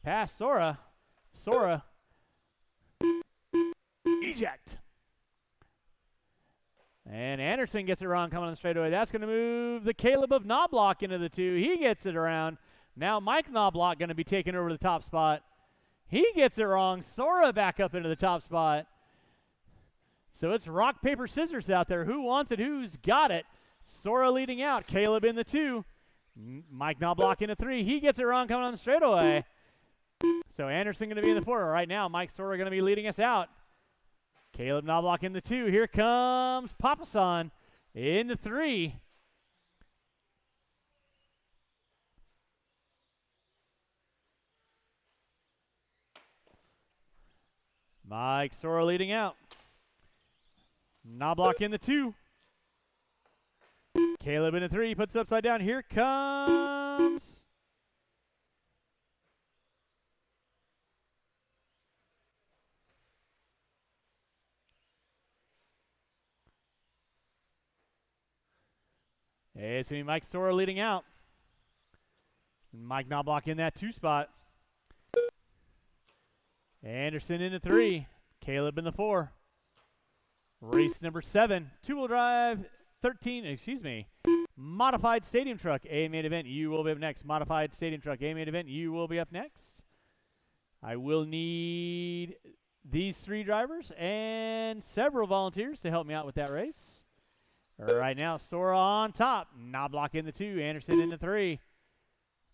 past Sora. Sora. Eject. And Anderson gets it wrong coming on the straightaway. That's going to move the Caleb of Knobloch into the 2. He gets it around. Now Mike Knobloch going to be taking over the top spot. He gets it wrong. Sora back up into the top spot. So it's rock, paper, scissors out there. Who wants it? Who's got it? Sora leading out. Caleb in the 2. Mike Knobloch in the 3. He gets it wrong coming on the straightaway. So Anderson going to be in the 4. Right now, Mike Sora going to be leading us out. Caleb Knobloch in the 2. Here comes Papasan in the 3. Mike Sora leading out. Knobloch in the 2. Caleb in the 3. Puts it upside down. Here comes it's going to be Mike Sora leading out. Mike Knobloch in that 2 spot. Anderson in the 3. Caleb in the 4. Race number 7. Two-wheel drive 13, Modified Stadium Truck, A main event. You will be up next. Modified Stadium Truck, A main event. You will be up next. I will need these 3 drivers and several volunteers to help me out with that race. Right now, Sora on top. Knobloch in the 2. Anderson in the 3.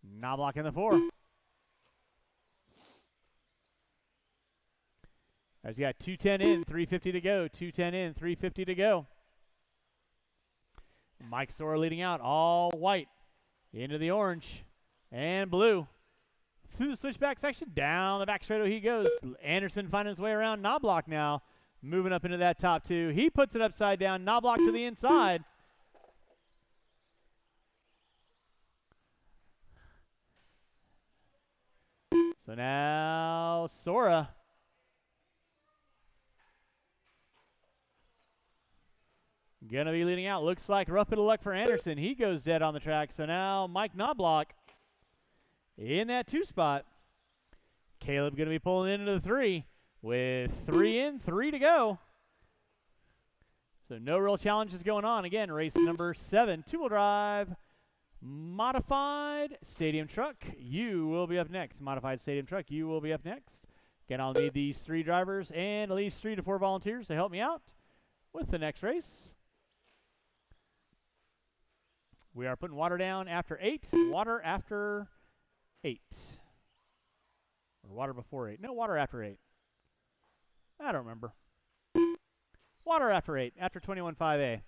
Knobloch in the 4. As you got 210 in, 350 to go. 210 in, 350 to go. Mike Sora leading out, all white into the orange and blue. Through the switchback section, down the back straightaway he goes. Anderson finding his way around Knobloch now, moving up into that top 2. He puts it upside down. Knobloch to the inside. So now Sora gonna be leading out. Looks like rough bit of luck for Anderson. He goes dead on the track. So now Mike Knobloch in that 2 spot. Caleb gonna be pulling into the 3 with 3 in, 3 to go. So no real challenges going on. Again, race number 7, two-wheel drive, Modified Stadium Truck. You will be up next. Modified Stadium Truck, you will be up next. Again, I'll need these 3 drivers and at least 3 to 4 volunteers to help me out with the next race. We are putting water down after 8. Water after 8. Or water before 8. No, water after 8. I don't remember. Water after 8. After 21.5A.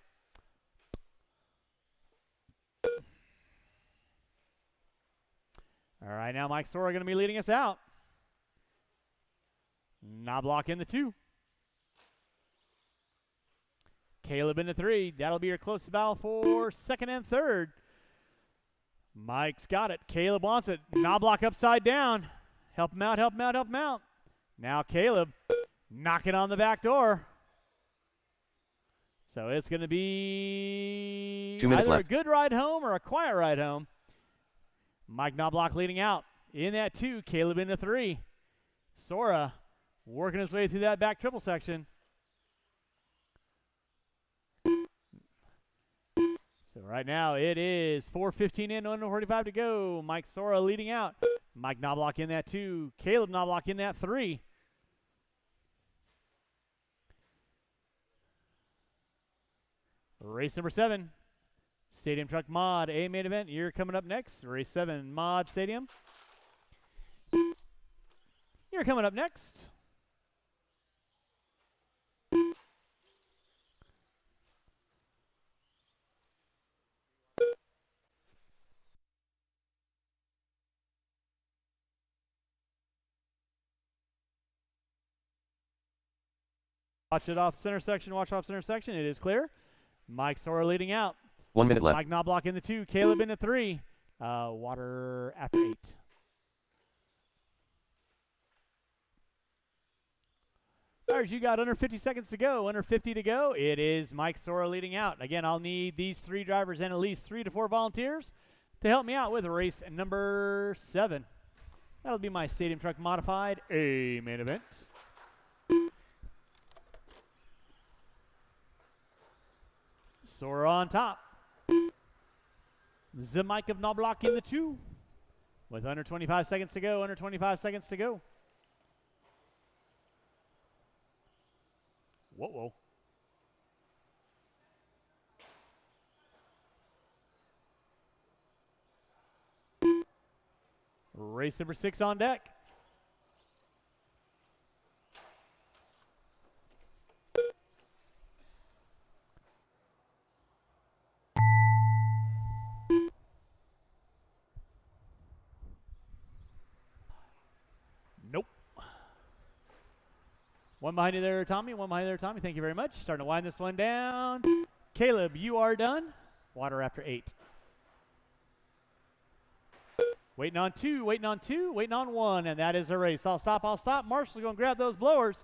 All right, now Mike Sora going to be leading us out. Knobloch in the 2. Caleb in the 3. That'll be your closest battle for 2nd and 3rd. Mike's got it. Caleb wants it. Knobloch upside down. Help him out, help him out, help him out. Now Caleb knocking on the back door. So it's going to be 2 minutes either left. a good ride home or a quiet ride home. Mike Knobloch leading out. In that 2, Caleb in the 3. Sora working his way through that back triple section. So right now it is 4:15 in, 1:45 to go. Mike Sora leading out. Mike Knobloch in that 2. Caleb Knobloch in that 3. Race number 7. Stadium Truck Mod, A main event. You're coming up next. Race 7, Mod Stadium. You're coming up next. Watch it off center section. Watch off center section. It is clear. Mike Sora leading out. 1 minute left. Mike Knobloch in the 2. Caleb in the 3. Water after 8. All right, you got under 50 seconds to go. Under 50 to go. It is Mike Sora leading out. Again, I'll need these 3 drivers and at least 3 to 4 volunteers to help me out with race number 7. That'll be my Stadium Truck Modified A main event. Sora on top. The Mike of Knobloch in the 2. With under 25 seconds to go. Under 25 seconds to go. Whoa. Race number 6 on deck. Nope. One behind you there, Tommy. One behind you there, Tommy. Thank you very much. Starting to wind this one down. Caleb, you are done. Water after 8. Waiting on 2, waiting on 2, waiting on 1, and that is a race. I'll stop, I'll stop. Marshall's going to grab those blowers.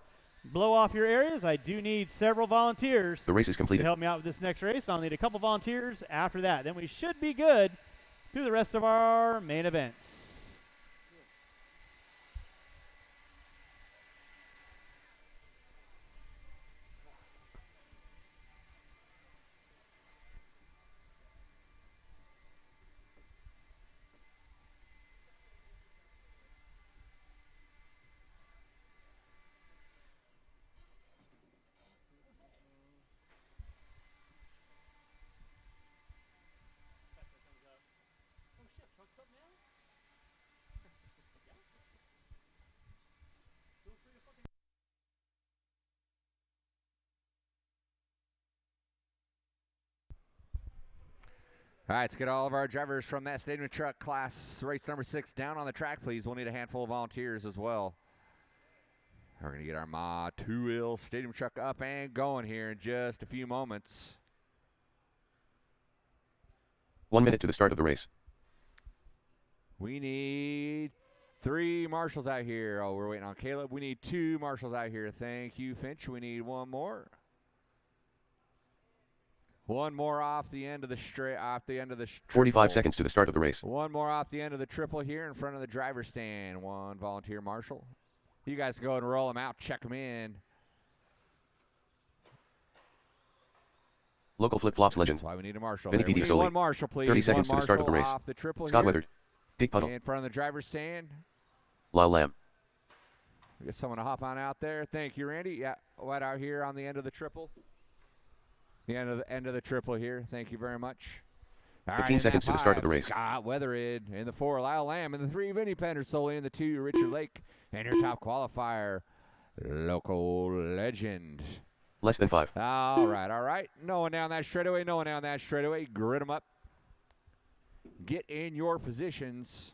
Blow off your areas. I do need several volunteers. The race is To completed. help me out with this next race. I'll need a couple volunteers after that. Then we should be good through the rest of our main events. All right, let's get all of our drivers from that stadium truck class, race number 6, down on the track, please. We'll need a handful of volunteers as well. We're going to get our Ma 2-wheel stadium truck up and going here in just a few moments. 1 minute to the start of the race. We need 3 marshals out here. Oh, we're waiting on Caleb. We need 2 marshals out here. Thank you, Finch. We need 1 more. 1 more off the end of the triple. 45 seconds to the start of the race. 1 more off the end of the triple here in front of the driver's stand. 1 volunteer marshal. You guys go and roll them out, check them in. Local flip-flops legend. That's why we need a marshal. Vinny There. We Petey need Soli. 1 marshal, please. 30 seconds to 1 the start of the marshal race. off the triple Scott here Weathered. Dick Puddle. in front of the driver's stand. Lyle Lamb. We got someone to hop on out there. Thank you, Randy. Yeah, right out here on the end of the triple. The end of the triple here. Thank you very much. 15 seconds to the start of the race. Scott Weathered in the 4, Lyle Lamb in the 3, Vinny Pendersoli in the 2, Richard Lake, and your top qualifier, Local Legend. Less than 5. All right. No one down that straightaway. Grid them up. Get in your positions.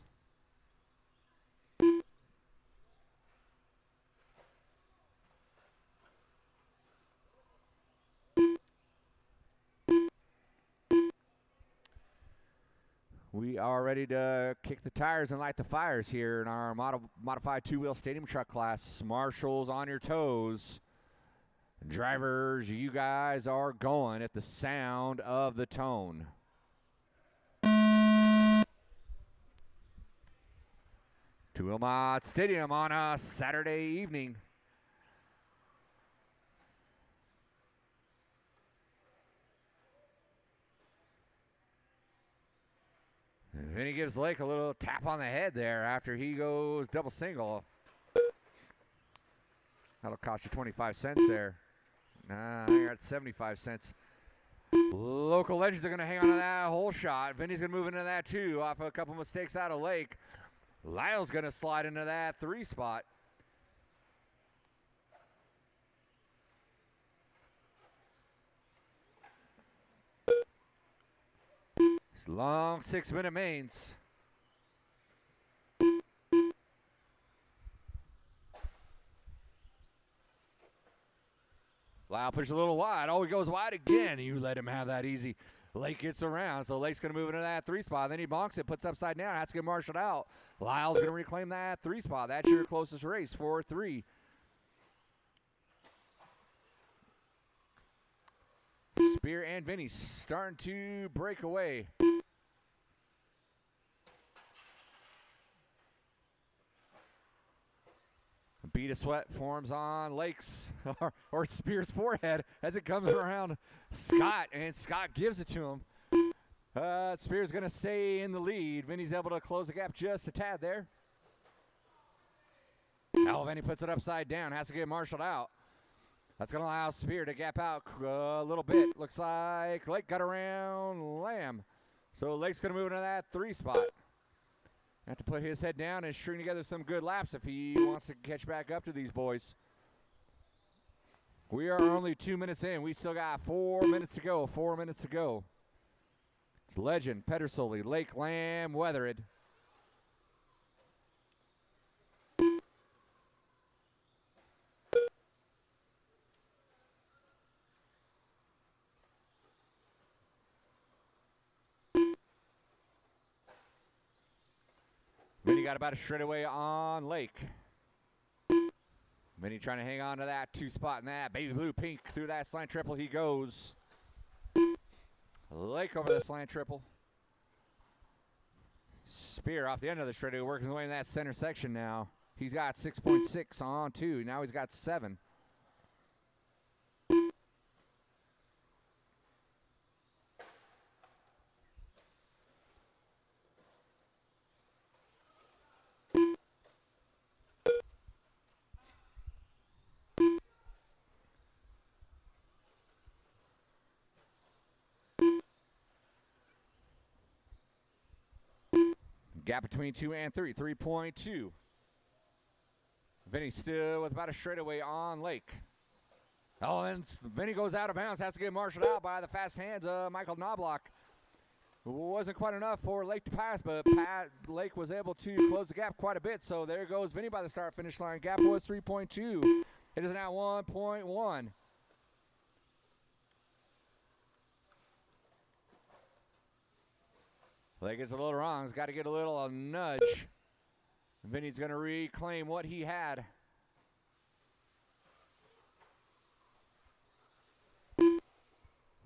We are ready to kick the tires and light the fires here in our modified 2-wheel stadium truck class. Marshals on your toes. Drivers, you guys are going at the sound of the tone. Two-wheel mod stadium on a Saturday evening. Vinny gives Lake a little tap on the head there after he goes double single. That'll cost you 25 cents there. Nah, you're at 75 cents. Local Legends are going to hang on to that whole shot. Vinny's going to move into that too off a couple mistakes out of Lake. Lyle's going to slide into that 3 spot. Long 6-minute mains. Lyle pushes a little wide. Oh, he goes wide again. You let him have that easy. Lake gets around, so Lake's going to move into that 3 spot. Then he bonks it, puts upside down, has to get marshaled out. Lyle's going to reclaim that 3 spot. That's your closest race, 4-3. Spear and Vinny starting to break away. Bead of sweat forms on Lake's or Spear's forehead as it comes around Scott, and Scott gives it to him. Spear's going to stay in the lead. Vinny's able to close the gap just a tad there. Now Vinny puts it upside down, has to get marshaled out. That's going to allow Spear to gap out a little bit. Looks like Lake got around Lamb. So Lake's going to move into that 3 spot. Have to put his head down and string together some good laps if he wants to catch back up to these boys. We are only 2 minutes in. We still got 4 minutes to go. 4 minutes to go. It's Legend, Pedersoli, Lake, Lamb, Weathered. Vinny got about a straightaway on Lake. Vinny trying to hang on to that 2 spot in that. Baby blue pink through that slant triple he goes. Lake over the slant triple. Spear off the end of the straightaway working his way in that center section now. He's got 6.6 on 2. Now he's got 7. Gap between 2 and 3, 3.2. Vinny still with about a straightaway on Lake. Oh, and Vinny goes out of bounds, has to get marshaled out by the fast hands of Michael Knobloch. Wasn't quite enough for Lake to pass, but Lake was able to close the gap quite a bit. So there goes Vinny by the start-finish line. Gap was 3.2. It is now 1.1. Lake gets a little wrong. He's got to get a little nudge. Vinny's going to reclaim what he had.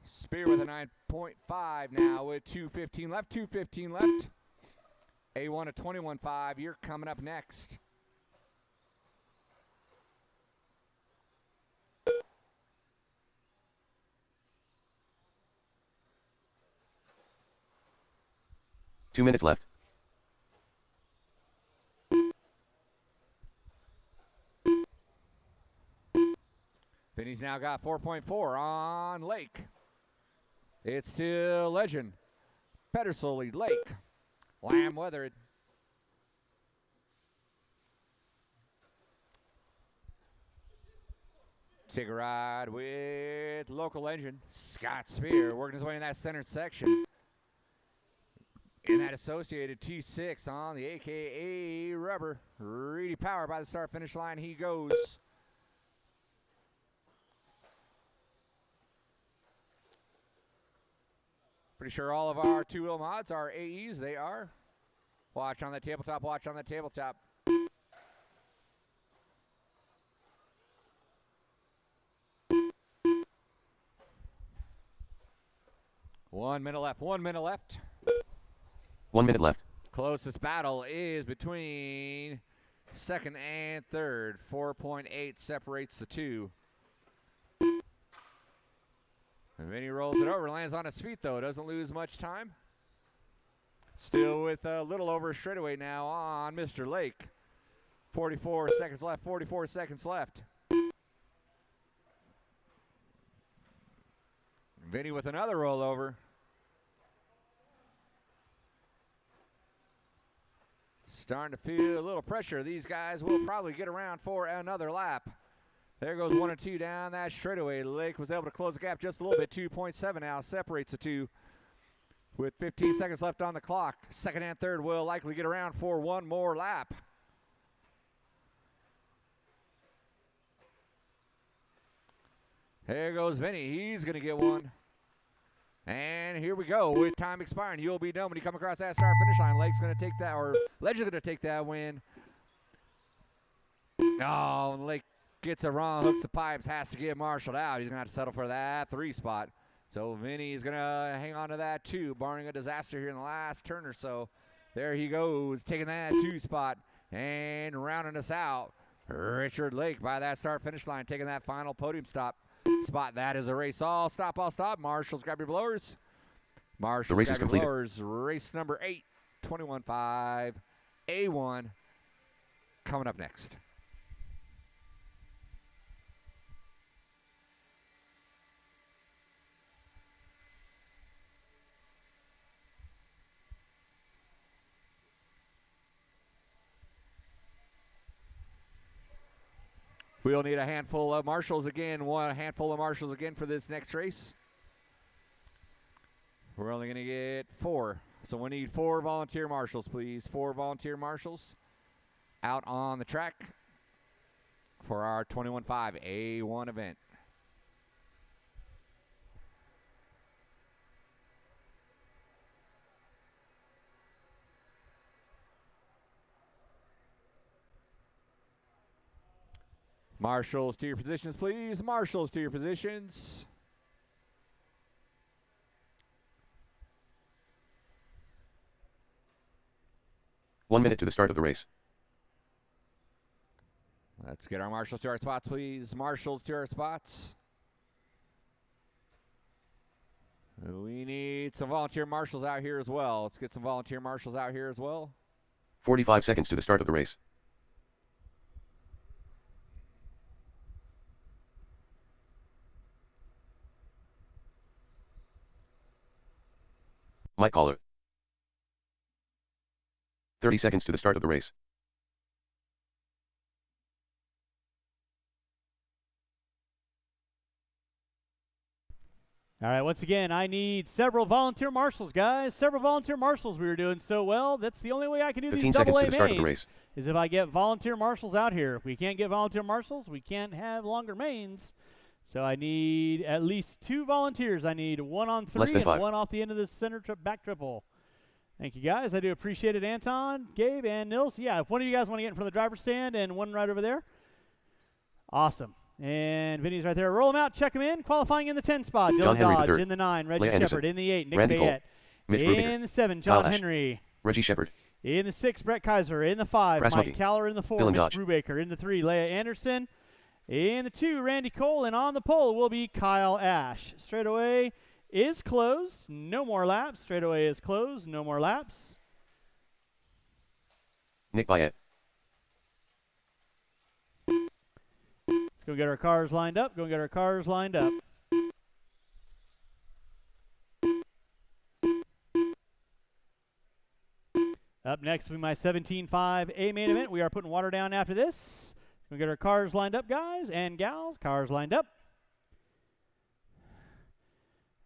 Spear with a 9.5 now with 2:15 left. 2:15 left. A1 at 21.5. You're coming up next. Two minutes left. Vinny's now got 4.4 on Lake. It's still Legend. Pedersoli, Lake. Lamb, Weathered. Take a ride with local engine. Scott Spear working his way in that center section. In that associated T6 on the AKA Rubber. Reedy Power by the start-finish line. He goes. Pretty sure all of our two-wheel mods are AEs. They are. Watch on the tabletop. Watch on the tabletop. One minute left. 1 minute left. 1 minute left. Closest battle is between second and third. 4.8 separates the two. And Vinny rolls it over, lands on his feet though, doesn't lose much time. Still with a little over a straightaway now on Mr. Lake. 44 seconds left, 44 seconds left. Vinny with another rollover. Starting to feel a little pressure. These guys will probably get around for another lap. There goes 1 and 2 down that straightaway. Lake was able to close the gap just a little bit. 2.7 now separates the two. With 15 seconds left on the clock. Second and third will likely get around for one more lap. There goes Vinny. He's going to get one. And here we go. With time expiring, you'll be done when you come across that start-finish line. Lake's going to take that, or Legend's going to take that win. Oh, and Lake gets it wrong, hooks the pipes, has to get marshaled out. He's going to have to settle for that 3 spot. So Vinny is going to hang on to that 2, barring a disaster here in the last turn or so. There he goes, taking that 2 spot and rounding us out. Richard Lake by that start-finish line, taking that final podium spot. That is a race. All stop. Marshals, grab your blowers. Marshals, the race is grab your completed. blowers. Race number 8, 21.5, A1, coming up next. We'll need a handful of marshals again. One handful of marshals again for this next race. We're only going to get 4. So we need 4 volunteer marshals, please. 4 volunteer marshals out on the track for our 21.5 A1 event. Marshals to your positions, please. Marshals to your positions. One minute to the start of the race. Let's get our marshals to our spots, please. Marshals to our spots. We need some volunteer marshals out here as well. Let's get some volunteer marshals out here as well. 45 seconds to the start of the race. Mike caller. 30 seconds to the start of the race. All right, once again, I need several volunteer marshals, guys. Several volunteer marshals. We were doing so well. That's the only way I can do 15 these seconds double to A the start of the mains, race. is if I get volunteer marshals out here. If we can't get volunteer marshals, we can't have longer mains. So I need at least 2 volunteers. I need 1 on 3 and 5. 1 off the end of the center back triple. Thank you, guys. I do appreciate it, Anton, Gabe, and Nils. Yeah, if one of you guys want to get in front of the driver's stand and one right over there, awesome. And Vinny's right there. Roll him out, check him in. Qualifying in the 10 spot. John Dylan Henry Dodge III. in the 9. Reggie Leah Anderson. Shepard in the 8. Nick Randy Cole. Bayette. Mitch In Brubaker. the 7, John Kyle Ash. Henry. Reggie Shepard. In the 6, Brett Kaiser. In the 5, Brass Mike Monkey. Caller. In the 4, Dylan Mitch Dodge. Brubaker. In the 3, Leah Anderson. In the 2, Randy Cole. And on the pole will be Kyle Ash. Straightaway is closed. No more laps. Straightaway is closed. No more laps. Nick Bayette. Let's go get our cars lined up. Go get our cars lined up. Up next will be my 17.5 A main event. We are putting water down after this. We'll get our cars lined up, guys and gals. Cars lined up.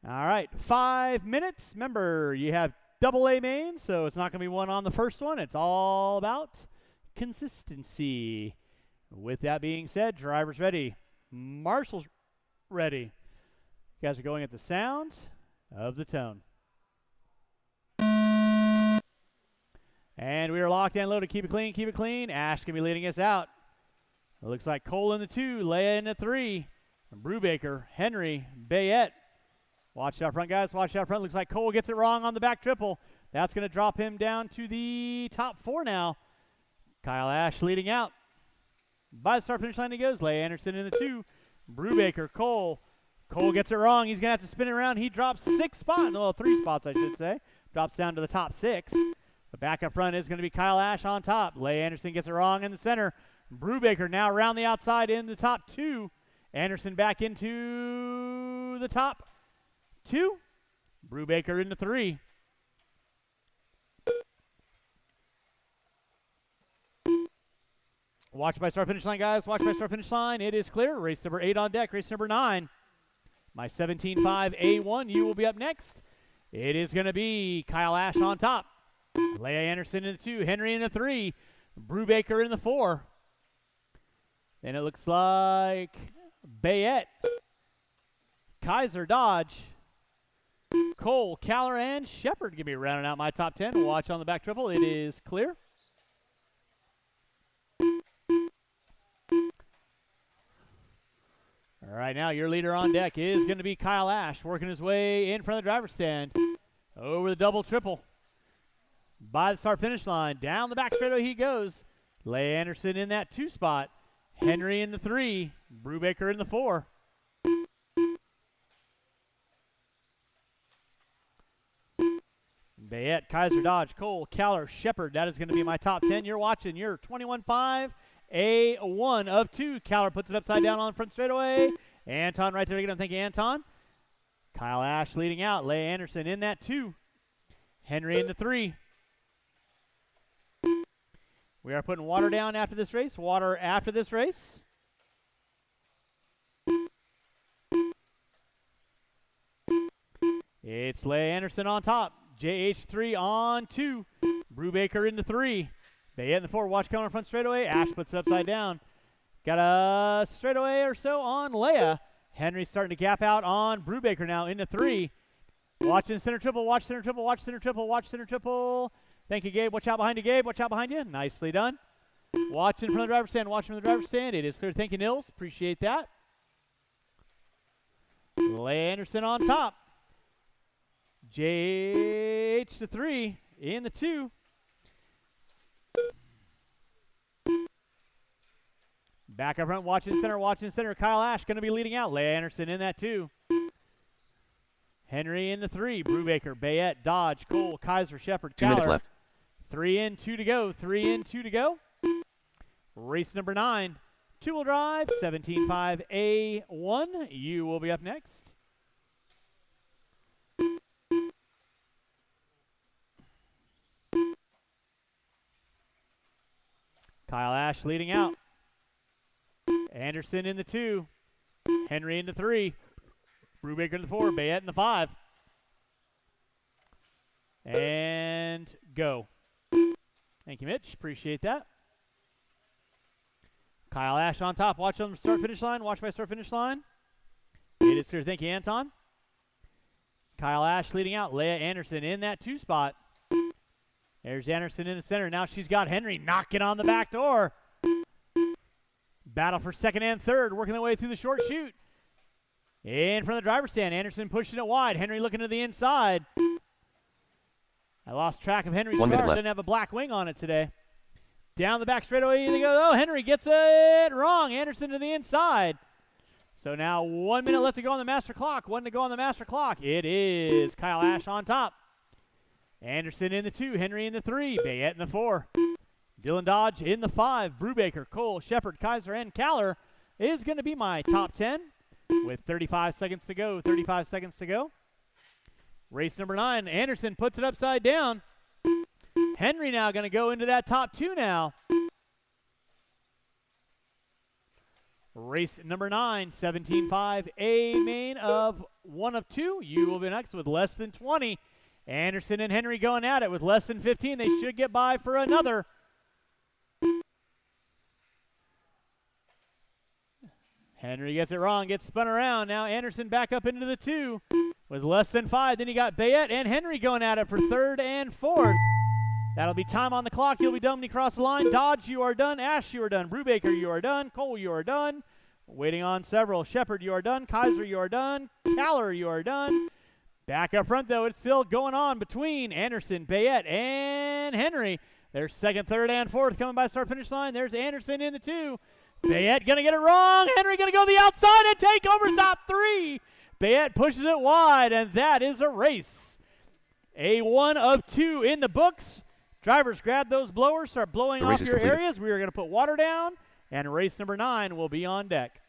All right, 5 minutes. Remember, you have double A mains, so it's not going to be one on the first one. It's all about consistency. With that being said, drivers ready. Marshals ready. You guys are going at the sound of the tone. And we are locked and loaded. Keep it clean, keep it clean. Ash going to be leading us out. It looks like Cole in the 2, Leia in the 3, Brubaker, Henry, Bayette. Watch out front, guys. Watch out front. Looks like Cole gets it wrong on the back triple. That's going to drop him down to the top 4 now. Kyle Ash leading out. By the start finish line he goes. Leia Anderson in the 2. Brubaker, Cole. Cole gets it wrong. He's going to have to spin it around. He drops 6 spots. Well, 3 spots, I should say. Drops down to the top 6. The back up front is going to be Kyle Ash on top. Leia Anderson gets it wrong in the center. Brubaker now around the outside in the top 2. Anderson back into the top 2. Brubaker into 3. Watch by start finish line, guys. Watch by start finish line. It is clear. Race number 8 on deck. Race number 9. My 17.5 A1. You will be up next. It is going to be Kyle Ash on top. Leia Anderson in the 2. Henry in the 3. Brubaker in the 4. And it looks like Bayette, Kaiser, Dodge, Cole, Caller, and Shepard going to be rounding out my top 10. Watch on the back triple. It is clear. All right, now your leader on deck is going to be Kyle Ash, working his way in front of the driver's stand. Over the double triple. By the start finish line. Down the back straightaway he goes. Leia Anderson in that 2 spot. Henry in the 3. Brubaker in the 4. Bayette, Kaiser, Dodge, Cole, Caller, Shepard. That is going to be my top 10. You're watching your 21.5 A1 of 2. Caller puts it upside down on front straightaway. Anton right there again. Thank you, Anton. Kyle Ash leading out. Leia Anderson in that 2. Henry in the 3. We are putting water down after this race. Water after this race. It's Leia Anderson on top. JH3 on 2. Brubaker into 3. Bayette in the 4. Watch coming on front straightaway. Ash puts it upside down. Got a straightaway or so on Leia. Henry starting to gap out on Brubaker now into 3. Watching center triple. Watch center triple. Watch center triple. Watch center triple. Thank you, Gabe. Watch out behind you, Gabe. Watch out behind you. Nicely done. Watching from the driver's stand. Watching from the driver's stand. It is clear. Thank you, Nils. Appreciate that. Leia Anderson on top. JH to 3 in the 2. Back up front, watching center. Kyle Ash going to be leading out. Leia Anderson in that 2. Henry in the 3. Brubaker, Bayette, Dodge, Cole, Kaiser, Shepard, 2 minutes Caller. left. 3 in, 2 to go. 3 in, 2 to go. Race number 9. Two-wheel drive, 17.5A1. You will be up next. Kyle Ash leading out. Anderson in the 2. Henry in the 3. Brubaker in the 4. Bayette in the 5. And go. Thank you, Mitch. Appreciate that. Kyle Ash on top. Watch on the start-finish line. Watch by start-finish line. It is clear. Thank you, Anton. Kyle Ash leading out. Leia Anderson in that 2 spot. There's Anderson in the center. Now she's got Henry knocking on the back door. Battle for second and third, working their way through the short chute. In front of the driver's stand, Anderson pushing it wide. Henry looking to the inside. I lost track of Henry's 1 minute car. left. Didn't have a black wing on it today. Down the back straightaway they go. Oh, Henry gets it wrong. Anderson to the inside. So now 1 minute left to go on the master clock. 1 to go on the master clock. It is Kyle Ash on top. Anderson in the 2. Henry in the 3. Bayette in the 4. Dylan Dodge in the 5. Brubaker, Cole, Shepard, Kaiser, and Caller is going to be my top 10 with 35 seconds to go. 35 seconds to go. Race number 9. Anderson puts it upside down. Henry now going to go into that top 2 now. Race number 9, 17.5, a main of 1 of 2. You will be next with less than 20. Anderson and Henry going at it with less than 15. They should get by for another. Henry gets it wrong, gets spun around. Now Anderson back up into the 2 with less than 5. Then you got Bayette and Henry going at it for 3rd and 4th. That'll be time on the clock. You'll be done when you cross the line. Dodge, you are done. Ash, you are done. Brubaker, you are done. Cole, you are done. Waiting on several. Shepard, you are done. Kaiser, you are done. Caller, you are done. Back up front, though, it's still going on between Anderson, Bayette, and Henry. There's 2nd, 3rd, and 4th coming by start-finish line. There's Anderson in the 2. Bayette going to get it wrong. Henry going to go the outside and take over top 3. Bayette pushes it wide, and that is a race. A 1 of 2 in the books. Drivers, grab those blowers, start blowing off your areas. We are going to put water down, and race number 9 will be on deck.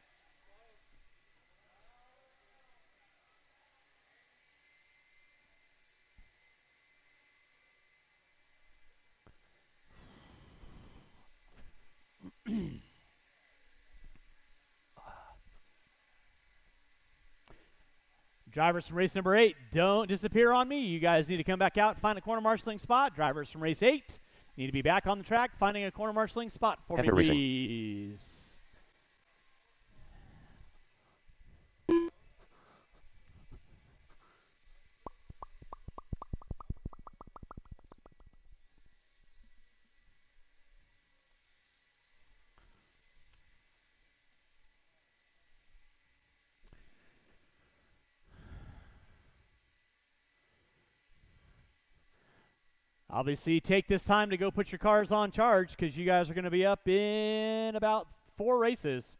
Drivers from race number 8, don't disappear on me. You guys need to come back out and find a corner marshaling spot. Drivers from race 8 need to be back on the track, finding a corner marshaling spot for me, please. Obviously, take this time to go put your cars on charge because you guys are going to be up in about 4 races.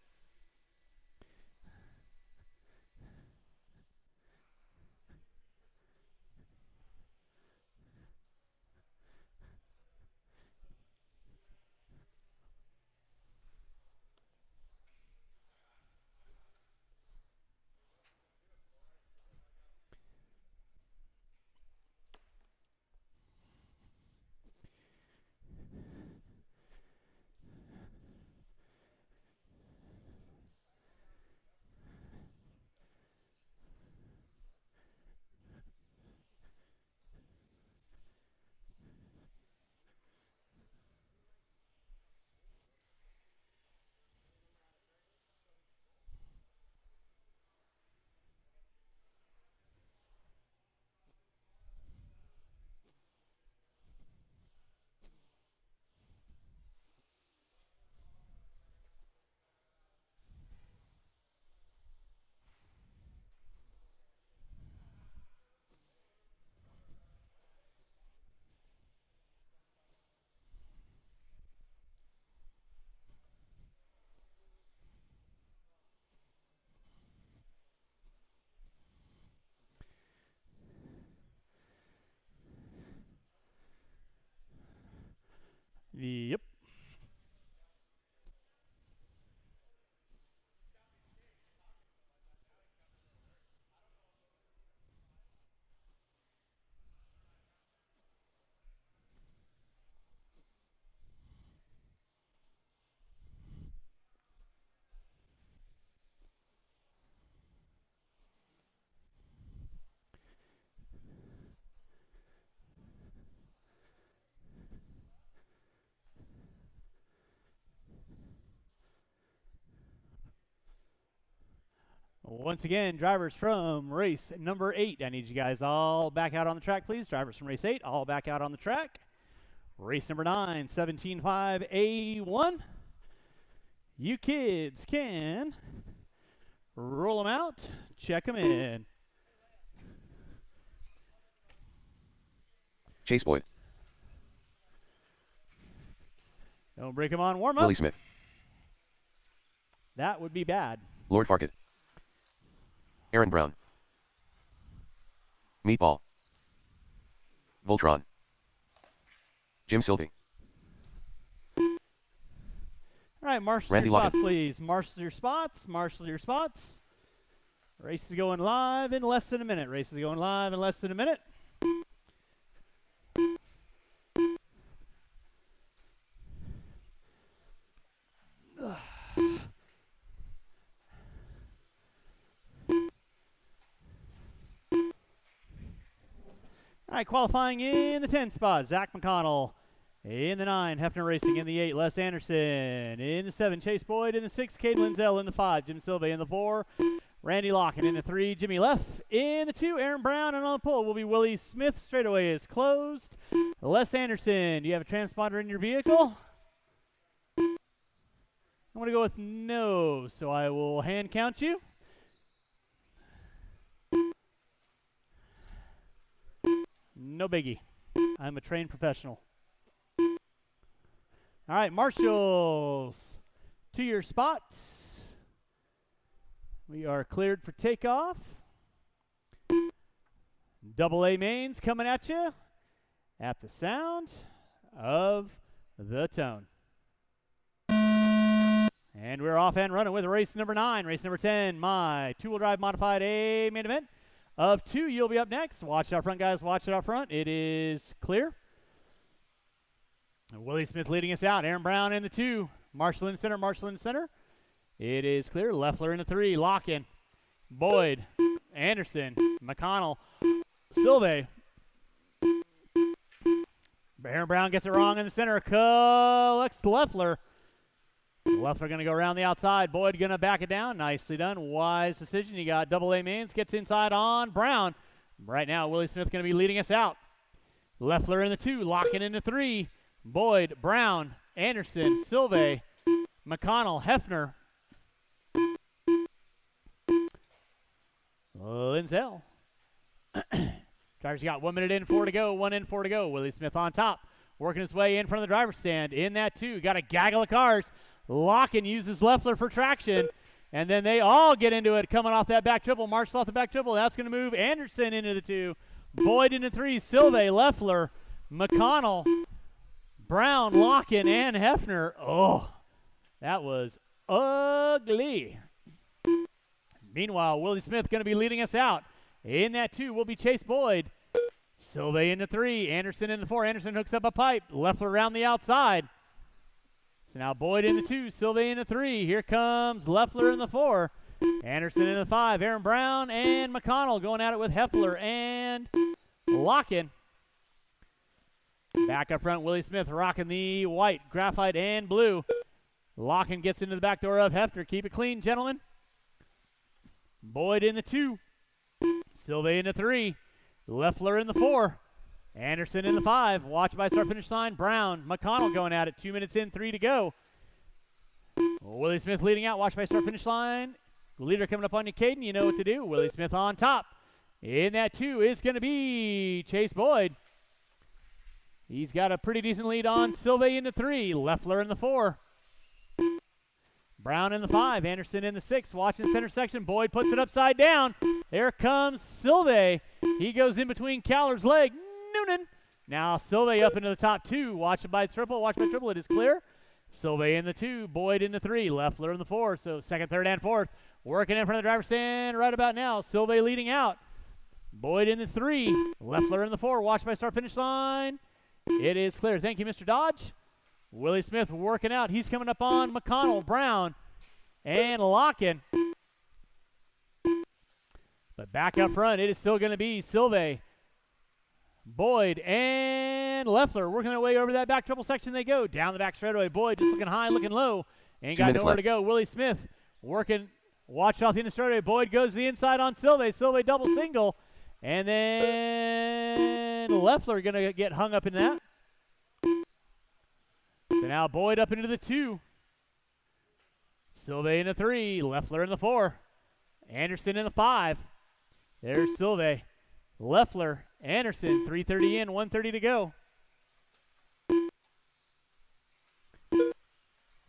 Yep. Once again, drivers from race number 8. I need you guys all back out on the track, please. Drivers from race 8, all back out on the track. Race number 9, 17.5 A1. You kids can roll them out, check them in. Chase Boyd. Don't break them on warm up. Willie Smith. That would be bad. Lord Farquhar. Aaron Brown. Meatball. Voltron. Jim Sylvie. All right, marshal Randy your spots, Lockett. please. Marshal your spots. Marshal your spots. Race is going live in less than a minute. Race is going live in less than a minute. All right, qualifying in the 10 spot, Zach McConnell. In the 9, Hefner Racing. In the 8, Les Anderson. In the 7, Chase Boyd. In the 6, Caden Lindsell. In the 5, Jim Sylvie. In the 4, Randy Lockett. In the 3, Jimmy Leff. In the 2, Aaron Brown. And on the pole will be Willie Smith. Straightaway is closed. Les Anderson, do you have a transponder in your vehicle? I'm going to go with no, so I will hand count you. No biggie. I'm a trained professional. All right, marshals, to your spots. We are cleared for takeoff. Double A mains coming at you at the sound of the tone. And we're off and running with race number 9. Race number 10, my two-wheel drive modified A main event. Of 2, you'll be up next. Watch it out front, guys. Watch it out front. It is clear. Willie Smith leading us out. Aaron Brown in the 2. Marshall in center. Marshall in center. It is clear. Leffler in the 3. Lock-in. Boyd. Anderson. McConnell. Silve. Aaron Brown gets it wrong in the center. Collects Leffler. Leffler going to go around the outside. Boyd going to back it down. Nicely done. Wise decision. You got double A mains. Gets inside on Brown. Right now, Willie Smith going to be leading us out. Leffler in the 2. Locking in the 3. Boyd, Brown, Anderson, Silve, McConnell, Hefner, Lindsell. Drivers got 1 minute in, 4 to go. 1 in, 4 to go. Willie Smith on top. Working his way in front of the driver's stand. In that 2. Got a gaggle of cars. Lock-in uses Leffler for traction. And then they all get into it coming off that back triple. Marshall off the back triple. That's going to move Anderson into the 2. Boyd into 3. Silve, Leffler, McConnell, Brown, Lock-in, and Hefner. Oh, that was ugly. Meanwhile, Willie Smith going to be leading us out. In that 2 will be Chase Boyd. Silve in the 3. Anderson in the 4. Anderson hooks up a pipe. Leffler around the outside. So now Boyd in the 2. Silve in the 3. Here comes Leffler in the 4. Anderson in the 5. Aaron Brown and McConnell going at it with Hefner and Lock-in. Back up front, Willie Smith rocking the white, graphite, and blue. Lock-in gets into the back door of Hefner. Keep it clean, gentlemen. Boyd in the 2. Silve in the 3. Leffler in the 4. Anderson in the 5. Watch by start finish line. Brown, McConnell going at it. 2 minutes in, 3 to go. Willie Smith leading out. Watch by start finish line. Leader coming up on you, Caden. You know what to do. Willie Smith on top. In that 2 is going to be Chase Boyd. He's got a pretty decent lead on Silve in the 3. Leffler in the 4. Brown in the 5. Anderson in the 6. Watching center section. Boyd puts it upside down. There comes Silve. He goes in between Caller's leg. Noonan Now Silve up into the top 2. Watch it by triple. Watch by triple. It is clear. Silve in the 2. Boyd in the 3. Leffler in the 4. So second, third, and fourth. Working in front of the driver's stand right about now. Silve leading out. Boyd in the 3. Leffler in the 4. Watch by start finish line. It is clear. Thank you, Mr. Dodge. Willie Smith working out. He's coming up on McConnell, Brown, and Locken. But back up front, it is still going to be Silve, Boyd, and Leffler working their way over that back triple section. They go down the back straightaway. Boyd just looking high, looking low. Ain't got nowhere to go. Willie Smith working. Watch off the end of straightaway. Boyd goes to the inside on Silve. Silve double single. And then Leffler going to get hung up in that. So now Boyd up into the 2. Silve in the 3. Leffler in the 4. Anderson in the 5. There's Silve. Leffler, Anderson, 3:30 in, 1:30 to go.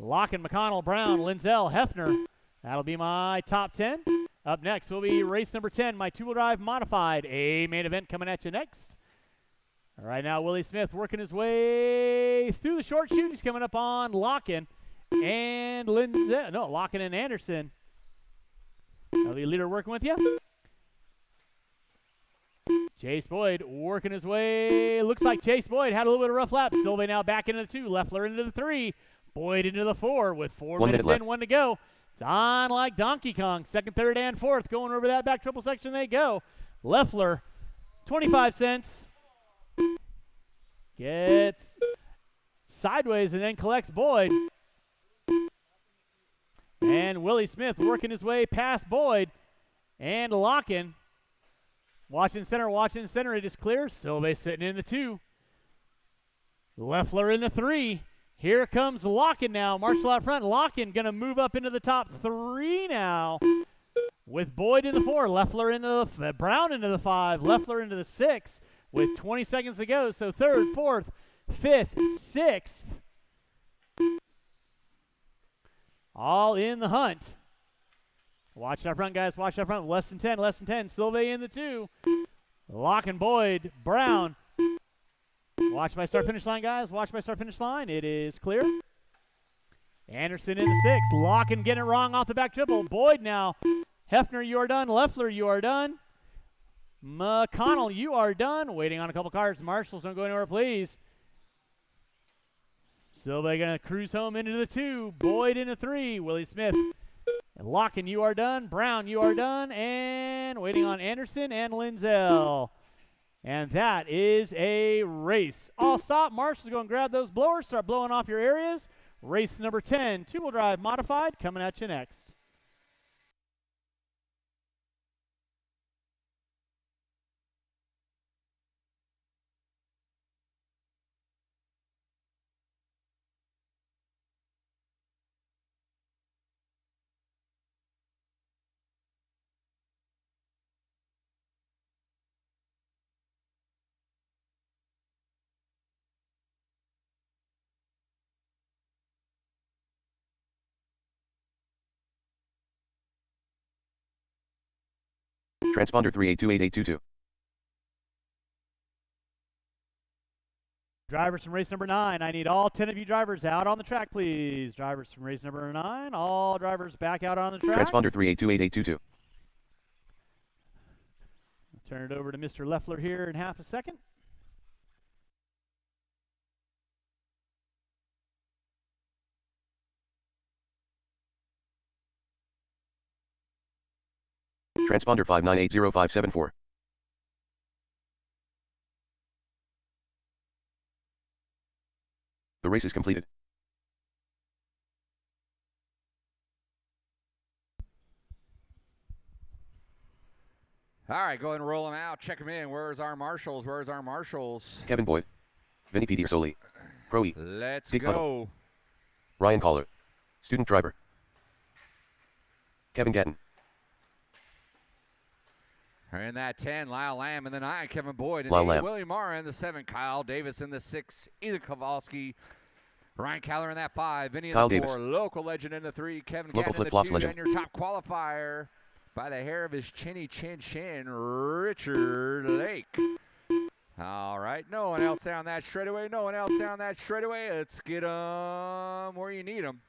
Locken, McConnell, Brown, Linzel, Hefner. That'll be my top 10. Up next will be race number 10, my two-wheel drive modified. A main event coming at you next. All right, now Willie Smith working his way through the short chute. He's coming up on Locken and Linzel. No, Locken and Anderson. That'll be leader working with you. Chase Boyd working his way. Looks like Chase Boyd had a little bit of a rough lap. Silve now back into the 2. Leffler into the 3. Boyd into the 4 with 4 minutes in, 1 to go. It's on like Donkey Kong. Second, third, and fourth. Going over that back triple section they go. Leffler, 25 cents. Gets sideways and then collects Boyd. And Willie Smith working his way past Boyd. And Locken. Watching center. It is clear. Silve sitting in the 2. Leffler in the 3. Here comes Locken now. Marshall out front. Locken going to move up into the top 3 now. With Boyd in the 4. Leffler into the Brown into the 5. Leffler into the 6. With 20 seconds to go. So third, fourth, fifth, sixth. All in the hunt. Watch out front, guys. Watch out front. Less than 10. Silve in the 2. Locken, Boyd, Brown. Watch by start finish line, guys. Watch by start finish line. It is clear. Anderson in the 6. Locken getting it wrong off the back triple. Boyd now. Hefner, you are done. Leffler, you are done. McConnell, you are done. Waiting on a couple cars. Marshals, don't go anywhere, please. Silve going to cruise home into the 2. Boyd in the 3. Willie Smith. And Locken, you are done. Brown, you are done. And waiting on Anderson and Linzel. And that is a race. All stop. Marshall's going to grab those blowers. Start blowing off your areas. Race number 10, two-wheel drive modified, coming at you next. Transponder 382822. Drivers from race number 9, I need all 10 of you drivers out on the track, please. Drivers from race number 9, all drivers back out on the track. Transponder 382822. I'll turn it over to Mr. Leffler here in half a second. Transponder 5980574. The race is completed. All right, go ahead and roll them out. Check them in. Where's our marshals? Kevin Boyd. Vinny Pediasoli. Pro E. Let's Dick go. Puddle. Ryan Collar. Student driver. Kevin Gatton. In that 10, Lyle Lamb. In the 9, Kevin Boyd. In Lyle the 8, Lamb. Willie Mara. In the 7, Kyle Davis. In the 6, Ethan Kowalski. Ryan Keller in that 5. Vinny in Kyle the 4. Davis. Local legend in the 3. Kevin Local Gatton in the flip-flops 2. legend. And your top qualifier by the hair of his chinny chin, Richard Lake. All right, no one else down that straightaway. No one else down that straightaway. Let's get them where you need them.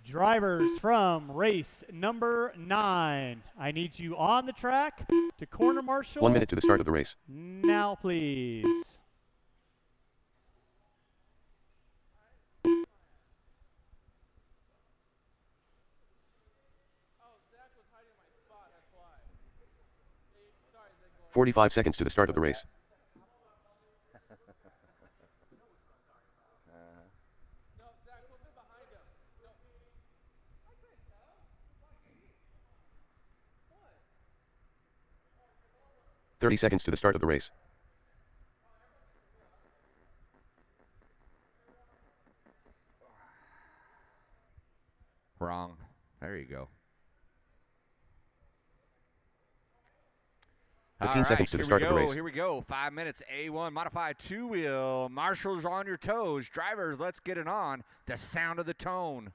Drivers from race number 9, I need you on the track to corner marshal. 1 minute to the start of the race. Now, please. Oh, Zach was hiding my spot, that's why. Sorry, Zach. 45 seconds to the start of the race. No, Zach, we'll be behind him. No. I couldn't tell. What? 30 seconds to the start of the race. Wrong. There you go. 15 seconds to the start of the race. Here we go. 5 minutes. A1 modified 2-wheel. Marshals on your toes. Drivers, let's get it on. The sound of the tone.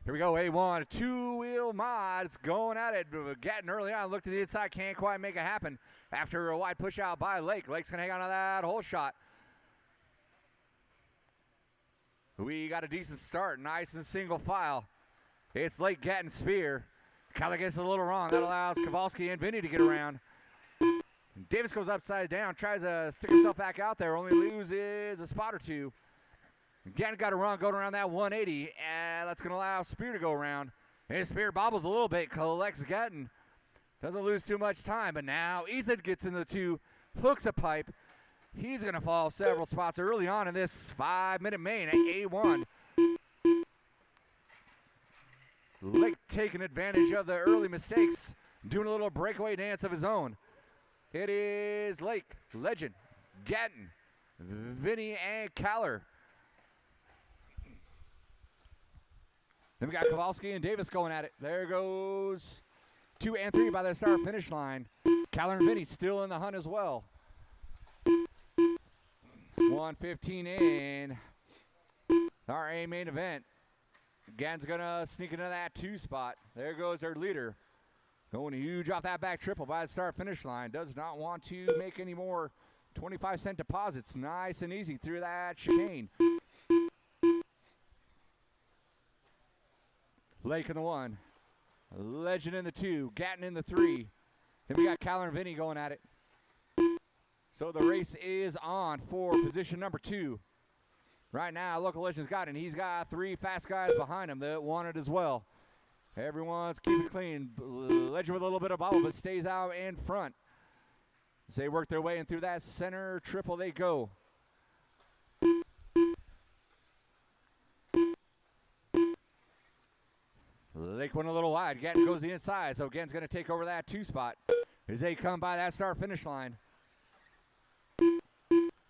Here we go. A1 2-wheel mods going at it. Getting early on. Look to the inside. Can't quite make it happen after a wide push out by Lake. Lake's going to hang on to that whole shot. We got a decent start. Nice and single file. It's Lake, Gatton, Spear. Kyler gets it a little wrong. That allows Kowalski and Vinny to get around. Davis goes upside down, tries to stick himself back out there, only loses a spot or two. Gatton got a run going around that 180, and that's going to allow Spear to go around. And Spear bobbles a little bit, collects Gatton. Doesn't lose too much time, but now Ethan gets into the 2, hooks a pipe. He's going to fall several spots early on in this 5-minute main at A1. Lake taking advantage of the early mistakes, doing a little breakaway dance of his own. It is Lake, Legend, Gatton, Vinny, and Caller. Then we got Kowalski and Davis going at it. There goes 2 and 3 by the start-finish line. Caller and Vinny still in the hunt as well. 1:15 in our A main event. Gatton's going to sneak into that 2 spot. There goes their leader. Going huge off that back triple by the start-finish line. Does not want to make any more 25-cent deposits. Nice and easy through that chicane. Lake in the 1. Legend in the 2. Gatton in the 3. Then we got Caller and Vinny going at it. So the race is on for position number 2. Right now, Local Legend's got it, and he's got 3 fast guys behind him that want it as well. Everyone's keeping clean. Legend with a little bit of bobble, but stays out in front. As they work their way in through that center triple, they go. Lake went a little wide. Gatton goes the inside, so Gatton's going to take over that 2 spot as they come by that start-finish line.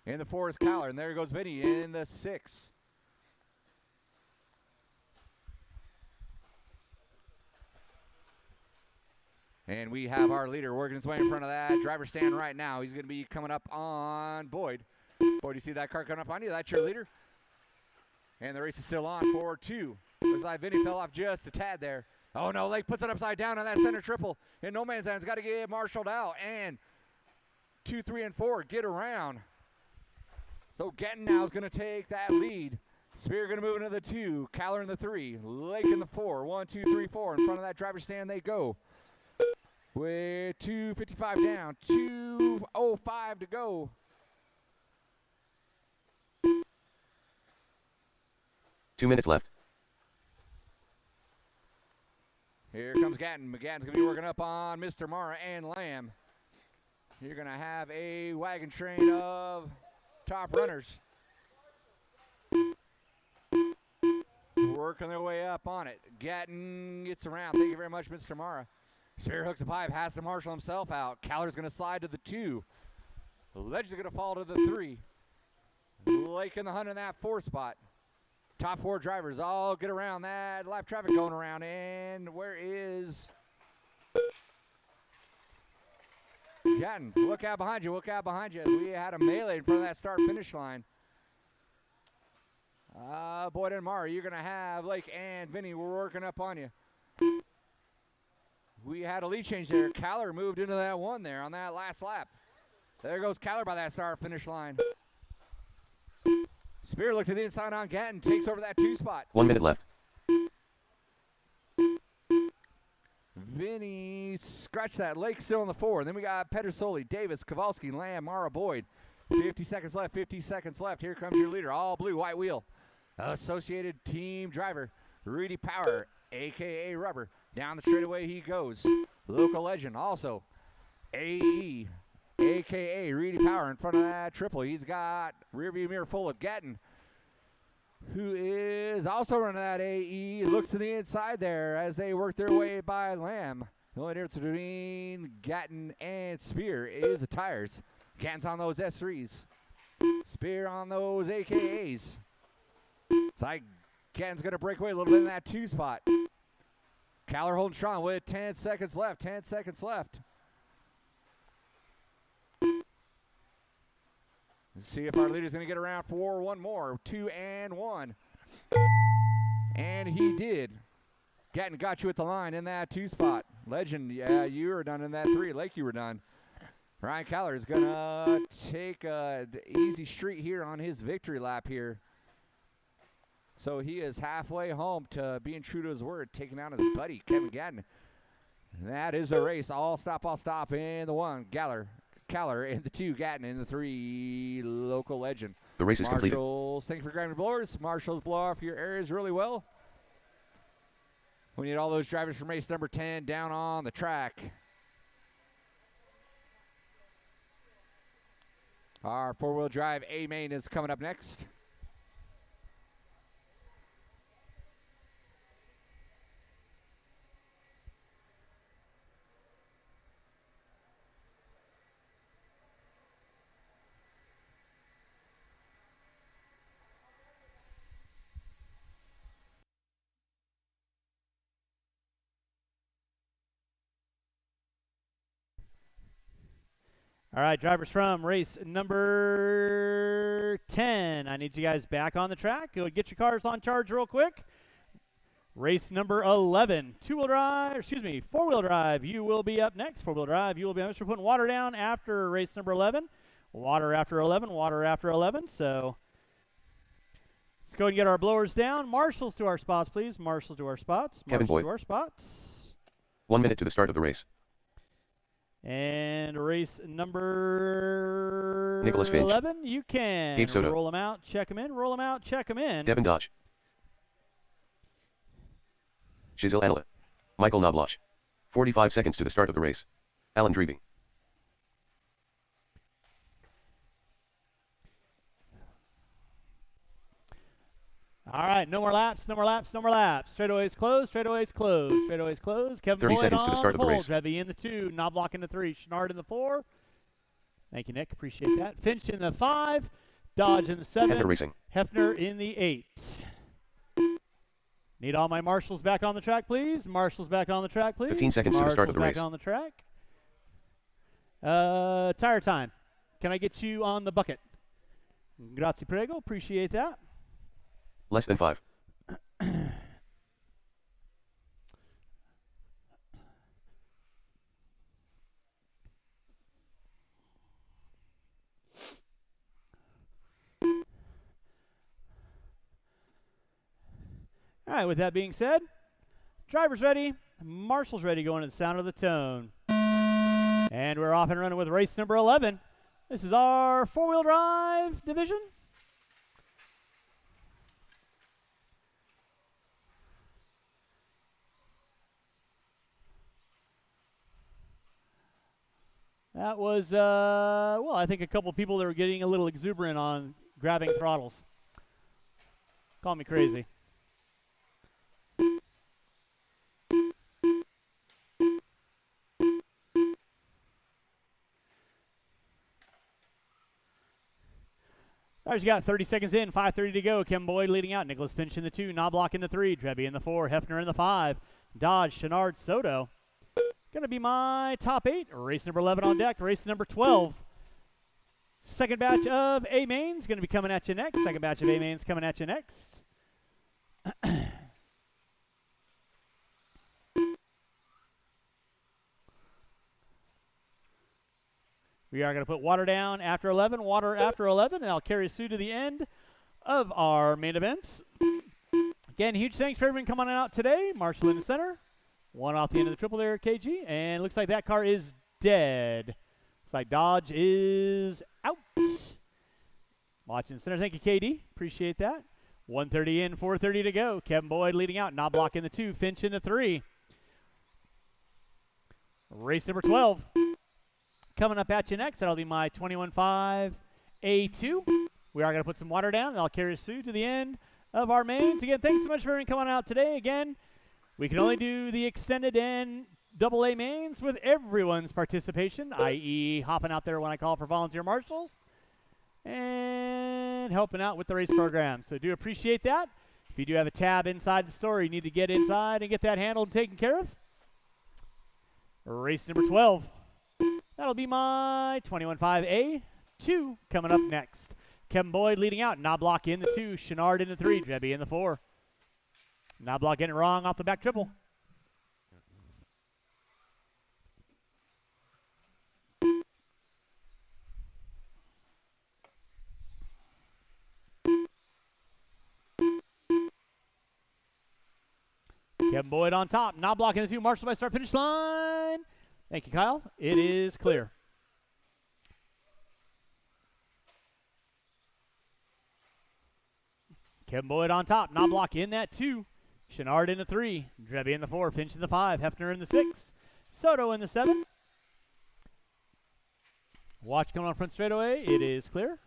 In the 4 is Caller, and there goes Vinny in the 6. And we have our leader working his way in front of that driver stand right now. He's going to be coming up on Boyd. Boyd, you see that car coming up on you? That's your leader. And the race is still on for 2. Looks like Vinny fell off just a tad there. Oh, no, Lake puts it upside down on that center triple. And no man's land's got to get marshaled out. And 2, 3, and 4 get around. So Gatton now is going to take that lead. Spear going to move into the 2. Caller in the 3. Lake in the 4. 1, 2, 3, 4. In front of that driver stand they go. With 2:55 down. 2:05 to go. Two minutes left. Here comes Gatton. Gatton's going to be working up on Mr. Mara and Lamb. You're going to have a wagon train of top runners working their way up on it. Gatton gets around. Thank you very much, Mr. Mara. Spear hooks a pipe, has to marshal himself out. Caller's going to slide to the 2. Legend's going to fall to the 3. Lake in the hunt in that 4 spot. Top 4 drivers all get around that live traffic going around. And where is Gatton? Look out behind you. Look out behind you. We had a melee in front of that start-finish line. Boyd and Mara, you're going to have Lake and Vinny. We're working up on you. We had a lead change there. Caller moved into that one there on that last lap. There goes Caller by that start finish line. Spear looked to the inside on Gatton. Takes over that 2 spot. 1 minute left. Vinny scratched that. Lake still in the 4. Then we got Pedersoli, Davis, Kowalski, Lamb, Mara, Boyd. 50 seconds left. 50 seconds left. Here comes your leader. All blue, white wheel. Associated team driver, Rudy Power, a.k.a. Rubber. Down the straightaway he goes. Local legend also, A.E., a.k.a. Rudy Power in front of that triple. He's got rearview mirror full of Gatton, who is also running that AE. Looks to the inside there as they work their way by Lamb. The only difference between Gatton and Spear is the tires. Gatton's on those S3s. Spear on those AKAs. It's like Gatton's going to break away a little bit in that 2 spot. Caller holding strong with 10 seconds left. 10 seconds left. Let's see if our leader's going to get around for one more. 2 and 1. And he did. Gatton got you at the line in that 2 spot. Legend, yeah, you were done in that 3. Lake, you were done. Ryan Caller is going to take the easy street here on his victory lap here. So he is halfway home to being true to his word, taking out his buddy, Kevin Gatton. That is a race. All stop in the 1. Caller in the 2. Gatton in the 3. Local legend. The race is completed. Marshals, thank you for grabbing the blowers. Marshals blow off your areas really well. We need all those drivers from race number 10 down on the track. Our 4-wheel drive A-main is coming up next. All right, drivers from race number 10. I need you guys back on the track. You'll get your cars on charge real quick. Race number 11, 4-wheel drive. You will be up next. 4-wheel drive, you will be up next. We're putting water down after race number 11. Water after 11, water after 11. So let's go and get our blowers down. Marshals to our spots, please. Marshals to our spots. Kevin Boyd. To our spots. 1 minute to the start of the race. And race number Nicholas Finch. 11, you can Gabe Soto. roll them out, check them in, roll them out, check them in. Devin Dodge. Shizil Anala. Michael Knobloch. 45 seconds to the start of the race. Alan Drevey. All right, no more laps, no more laps, no more laps. Straightaways closed, straightaways closed, straightaways closed. Kevin 30 Boyd seconds to the on start of the pole. race. Drevy in the 2, Knobloch in the 3, Schnard in the 4. Thank you, Nick. Appreciate that. Finch in the 5, Dodge in the 7. Hefner Racing. Hefner in the 8. Need all my marshals back on the track, please. Marshals back on the track, please. 15 seconds to the start of the Marshals race. back on the track. Tire time. Can I get you on the bucket? Grazie prego. Appreciate that. Less than 5. All right, with that being said, driver's ready, marshal's ready, going to the sound of the tone. And we're off and running with race number 11. This is our 4-wheel drive division. That was, well, I think a couple people that were getting a little exuberant on grabbing throttles. Call me crazy. All right, you got 30 seconds in, 5:30 to go. Kevin Boyd leading out. Nicholas Finch in the 2, Knobloch in the 3, Drevy in the 4, Hefner in the 5, Dodge, Chenard, Soto. Going to be my top 8. Race number 11 on deck. Race number 12. Second batch of A mains going to be coming at you next. Second batch of A mains coming at you next. We are going to put water down after 11, water after 11, and I'll carry us through to the end of our main events. Again, huge thanks for everyone coming out today. Marshall in the center. One off the end of the triple there, KG. And looks like that car is dead. Looks like Dodge is out. Watching the center. Thank you, KD. Appreciate that. 130 in, 430 to go. Kevin Boyd leading out. Knobloch in the 2. Finch in the 3. Race number 12. Coming up at you next, that'll be my 21.5 A2. We are going to put some water down, and I'll carry us through to the end of our mains. Again, thanks so much for everyone coming out today. Again, we can only do the extended and double A mains with everyone's participation, i.e. hopping out there when I call for volunteer marshals and helping out with the race program. So do appreciate that. If you do have a tab inside the store, you need to get inside and get that handled and taken care of. Race number 12. That'll be my 21.5 A2 coming up next. Kevin Boyd leading out. Knobloch in the 2. Chenard in the 3. Drebby in the 4. Knobloch getting it wrong off the back triple. Kevin Boyd on top. Knobloch in the 2. Marshall by start finish line. Thank you, Kyle. It is clear. Kevin Boyd on top. Knobloch in that 2. Chenard in the 3. Drebby in the 4. Finch in the 5. Hefner in the 6. Soto in the 7. Watch coming on front straightaway. It is clear.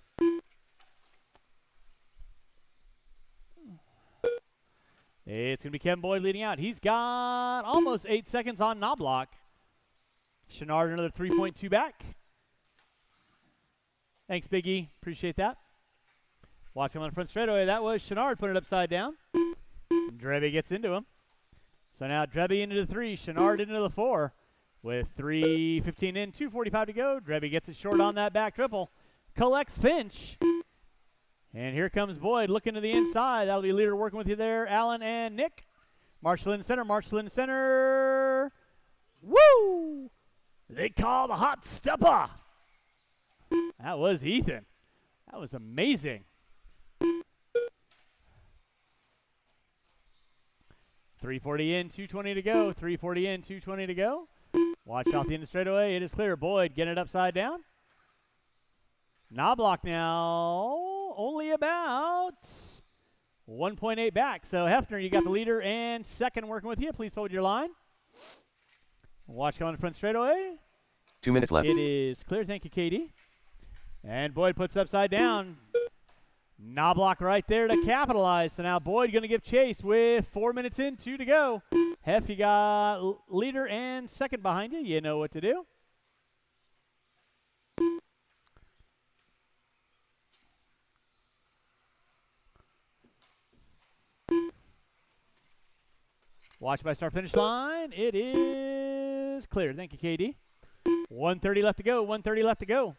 It's going to be Kevin Boyd leading out. He's got almost 8 seconds on Knobloch. Chenard another 3.2 back. Thanks, Big E. Appreciate that. Watch him on front straightaway. That was Chenard putting it upside down. Drebby gets into him. So now Drebby into the 3. Chenard into the 4. With 3:15 in, 2:45 to go. Drebby gets it short on that back triple. Collects Finch. And here comes Boyd looking to the inside. That'll be leader working with you there, Alan and Nick. Marshall in the center. Marshall in the center. Woo! They call the hot stepper. That was Ethan. That was amazing. 340 in, 220 to go. 340 in, 220 to go. Watch off the end of straightaway. It is clear. Boyd getting it upside down. Knobloch now only about 1.8 back. So Hefner, you got the leader and second working with you. Please hold your line. Watch on the front straightaway. 2 minutes left. It is clear. Thank you, Katie. And Boyd puts upside down. Knobloch right there to capitalize. So now Boyd going to give chase with 4 minutes in, 2 to go. Hef, you got leader and second behind you. You know what to do. Watch by start finish line. It is clear. Thank you, KD. 130 left to go. 130 left to go.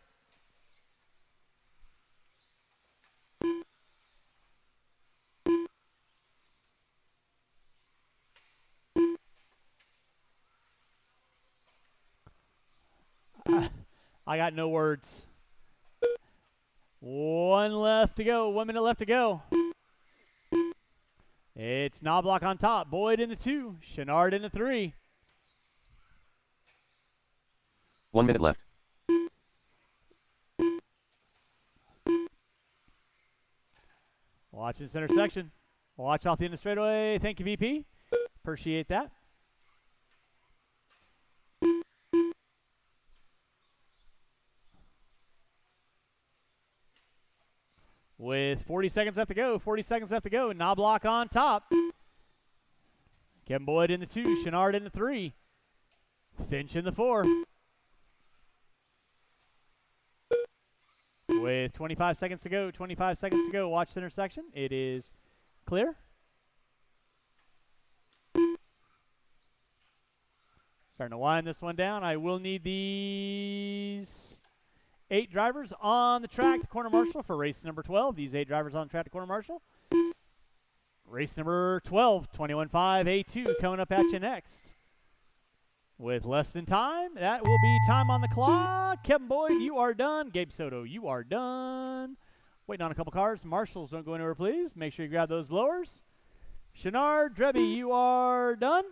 I got no words. 1 left to go. 1 minute left to go. It's Knobloch on top. Boyd in the 2. Chenard in the 3. 1 minute left. Watch in the center section. Watch off the end of straightaway. Thank you, VP. Appreciate that. With 40 seconds left to go. 40 seconds left to go. Knobloch on top. Kevin Boyd in the 2. Chenard in the 3. Finch in the 4. With 25 seconds to go. 25 seconds to go. Watch the intersection. It is clear. Starting to wind this one down. I will need these 8 drivers on the track to corner marshal for race number 12. These 8 drivers on the track to corner marshal. Race number 12, 21.5 A2 coming up at you next. With less than time, that will be time on the clock. Kevin Boyd, you are done. Gabe Soto, you are done. Waiting on a couple cars. Marshals, don't go anywhere, please. Make sure you grab those blowers. Chenard, Drebby, you are done.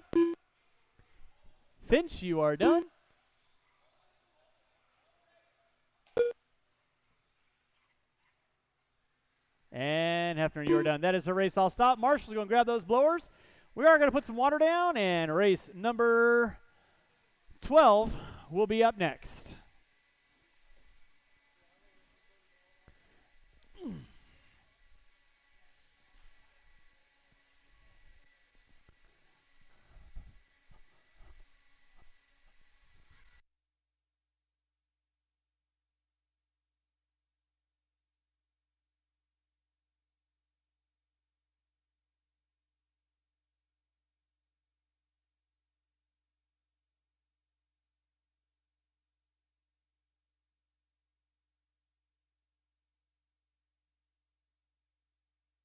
Finch, you are done. And Hefner, you are done. That is the race. I'll stop. Marshall's going to grab those blowers. We are going to put some water down, and race number 12 will be up next.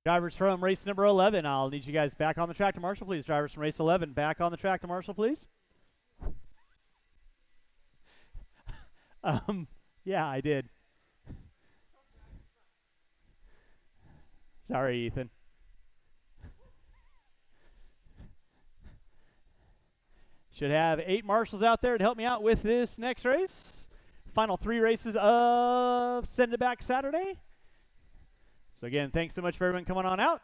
Drivers from race number 11, I'll need you guys back on the track to marshal, please. Drivers from race 11, back on the track to marshal, please. Yeah, I did. Sorry, Ethan. Should have 8 marshals out there to help me out with this next race. Final 3 races of Send It Back Saturday. So again, thanks so much for everyone coming on out.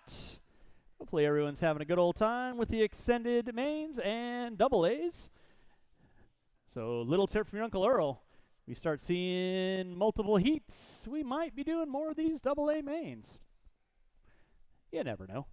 Hopefully everyone's having a good old time with the extended mains and double A's. So little tip from your Uncle Earl. We start seeing multiple heats, we might be doing more of these double A mains. You never know.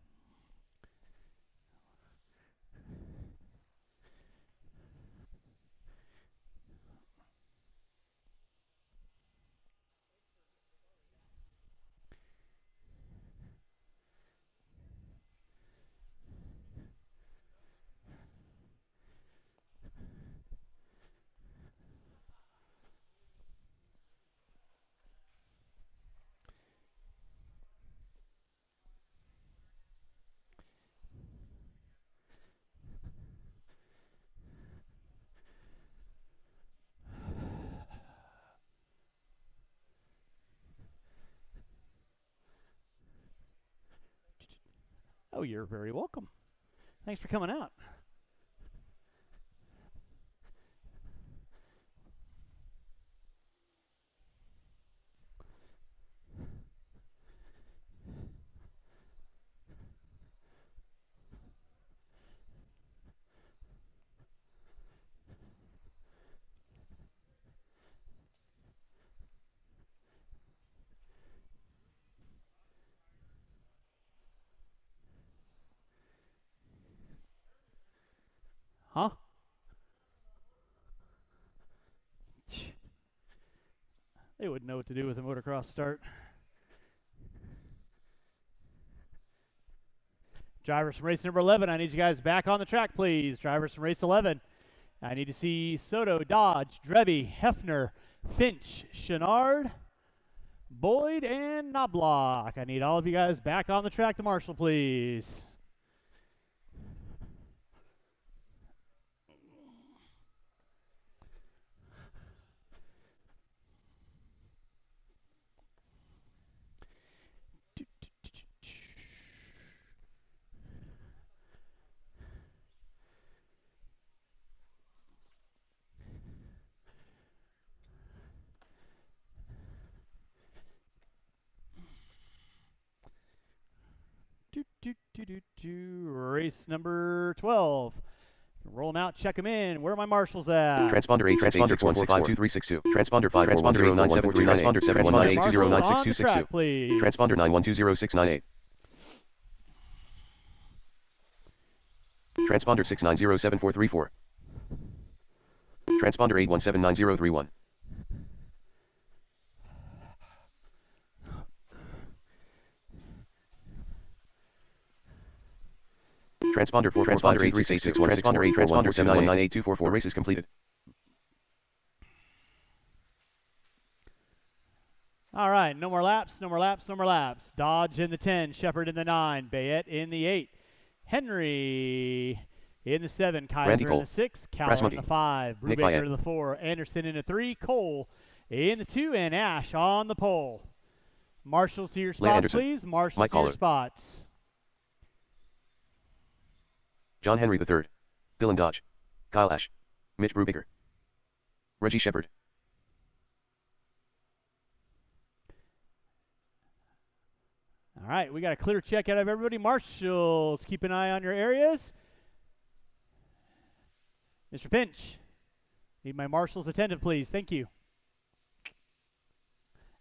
Oh, you're very welcome. Thanks for coming out. Huh? They wouldn't know what to do with a motocross start. Drivers from race number 11, I need you guys back on the track, please. Drivers from race 11, I need to see Soto, Dodge, Drebby, Hefner, Finch, Chenard, Boyd, and Knobloch. I need all of you guys back on the track to marshal, please. Race number 12. Roll them out, check them in. Where are my marshals at? Transponder 8, transponder 6152362. Transponder 5, transponder 8973, transponder 71960966262. Please. Transponder 91206998. Transponder 690744. Transponder 8179031. Transponder 4, transponder 86861, transponder 8, transponder 7198244. Race is completed. All right, no more laps, no more laps, no more laps. Dodge in the 10, Shepard in the 9, Bayette in the 8, Henry in the 7, Kaiser in the 6, Caller in the 5, Nick Brubaker Bayette. in the 4, Anderson in the 3, Cole in the 2, and Ash on the pole. Marshals to your spots, Anderson. please. Marshals Mike to your Collar. spots. John Henry III. Dylan Dodge. Kyle Ash. Mitch Brubaker. Reggie Shepard. All right, we got a clear check out of everybody. Marshals, keep an eye on your areas. Mr. Finch, need my marshals attentive, please. Thank you.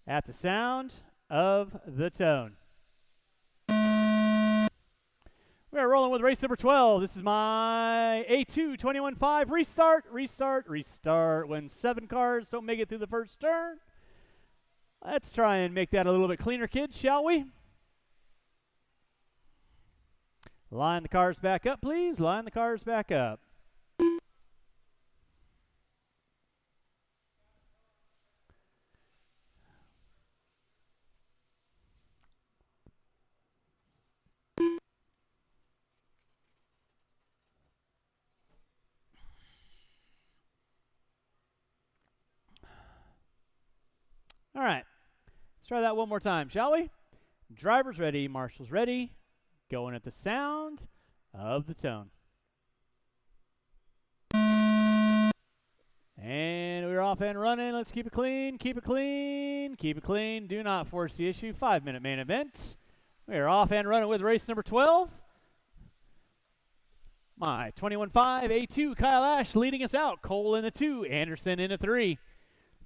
At the sound of the tone. We are rolling with race number 12. This is my A2 21.5 restart, restart, restart. When 7 cars don't make it through the first turn. Let's try and make that a little bit cleaner, kids, shall we? Line the cars back up, please. Line the cars back up. All right, let's try that one more time, shall we? Drivers ready, marshals ready, going at the sound of the tone. And we're off and running. Let's keep it clean, keep it clean, keep it clean. Do not force the issue. 5-minute main event. We are off and running with race number 12. My 21.5 A2 Kyle Ash leading us out. Cole in the 2, Anderson in the 3.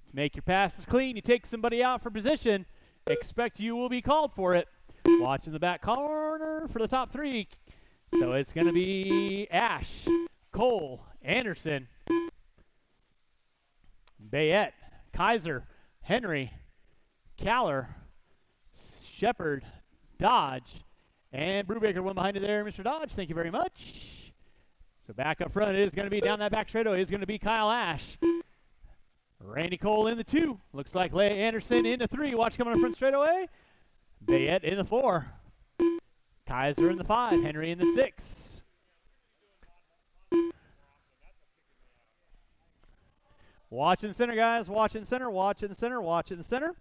To make your passes clean, you take somebody out for position. Expect you will be called for it. Watching the back corner for the top 3. So it's going to be Ash, Cole, Anderson, Bayette, Kaiser, Henry, Caller, Shepard, Dodge, and Brubaker one behind you there, Mr. Dodge. Thank you very much. So back up front, it is going to be down that back straightaway. It is going to be Kyle Ash. Randy Cole in the 2. Looks like Leigh Anderson in the 3. Watch coming up front straightaway. Bayette in the 4. Kaiser in the 5. Henry in the 6. Watch in the center, guys. Watch in the center. Watch in the center. Watch in the center.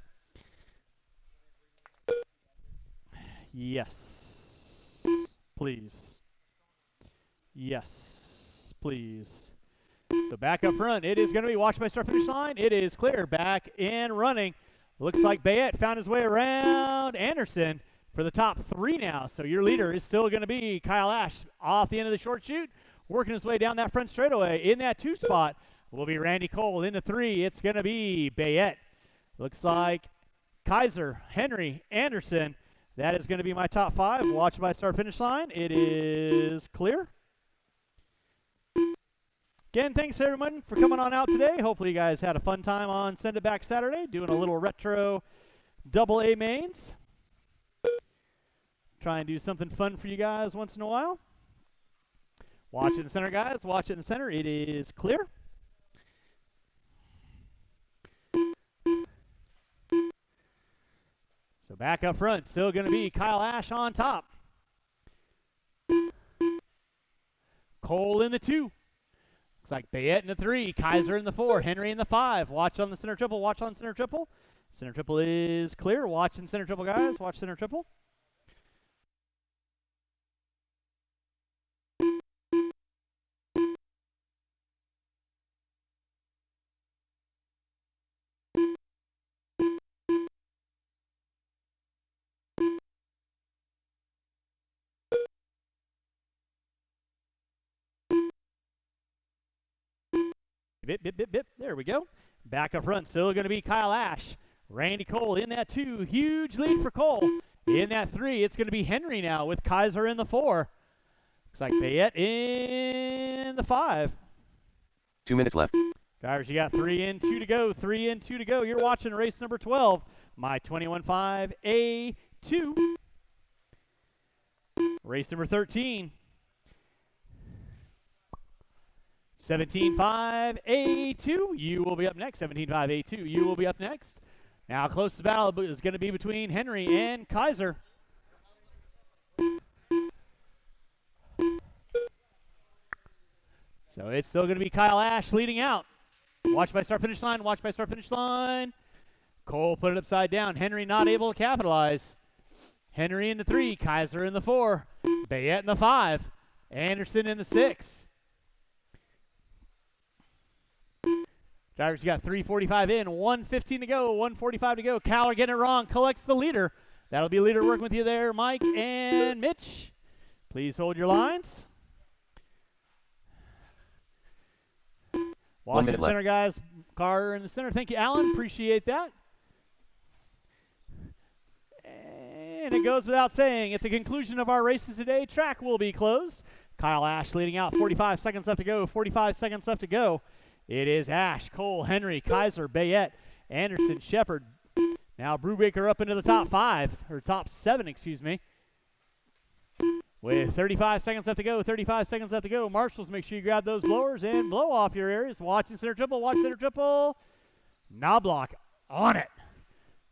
Yes. Please. Yes. Please. So back up front, it is going to be watched by start finish line. It is clear, back and running. Looks like Bayette found his way around Anderson for the top 3 now. So your leader is still going to be Kyle Ash off the end of the short chute, working his way down that front straightaway. In that 2 spot will be Randy Cole. In the 3, it's going to be Bayette. Looks like Kaiser, Henry, Anderson. That is going to be my top 5. Watched by start finish line. It is clear. Again, thanks everyone for coming on out today. Hopefully you guys had a fun time on Send It Back Saturday, doing a little retro AA mains. Try and do something fun for you guys once in a while. Watch it in the center, guys. Watch it in the center. It is clear. So back up front, still going to be Kyle Ash on top. Cole in the 2. Looks like Bayette in the 3, Kaiser in the 4, Henry in the 5. Watch on the center triple, watch on center triple. Center triple is clear. Watch in center triple, guys. Watch center triple. Bip, bip, bip, bip. There we go. Back up front, still going to be Kyle Ash. Randy Cole in that 2. Huge lead for Cole. In that 3, it's going to be Henry now with Kaiser in the 4. Looks like Bayette in the 5. 2 minutes left. Drivers, you got 3 in, 2 to go. 3 in, 2 to go. You're watching race number 12. My 21.5 A2. Race number 13. 17.5 A2, you will be up next. 17.5 A2, you will be up next. Now closest battle is going to be between Henry and Kaiser. So it's still going to be Kyle Ash leading out. Watch by start finish line, watch by start finish line. Cole put it upside down. Henry not able to capitalize. Henry in the 3, Kaiser in the 4, Bayette in the 5, Anderson in the 6. Drivers got 3:45 in, 1:15 to go, 1:45 to go. Cowler getting it wrong, collects the leader. That'll be leader working with you there, Mike and Mitch. Please hold your lines. Washington Center guys, car in the center. Thank you, Alan. Appreciate that. And it goes without saying, at the conclusion of our races today, track will be closed. Kyle Ash leading out, 45 seconds left to go, 45 seconds left to go. It is Ash, Cole, Henry, Kaiser, Bayette, Anderson, Shepard. Now Brubaker up into the top 5, or top 7, excuse me. With 35 seconds left to go, 35 seconds left to go. Marshals, make sure you grab those blowers and blow off your areas. Watching center triple, watch center triple. Knobloch on it.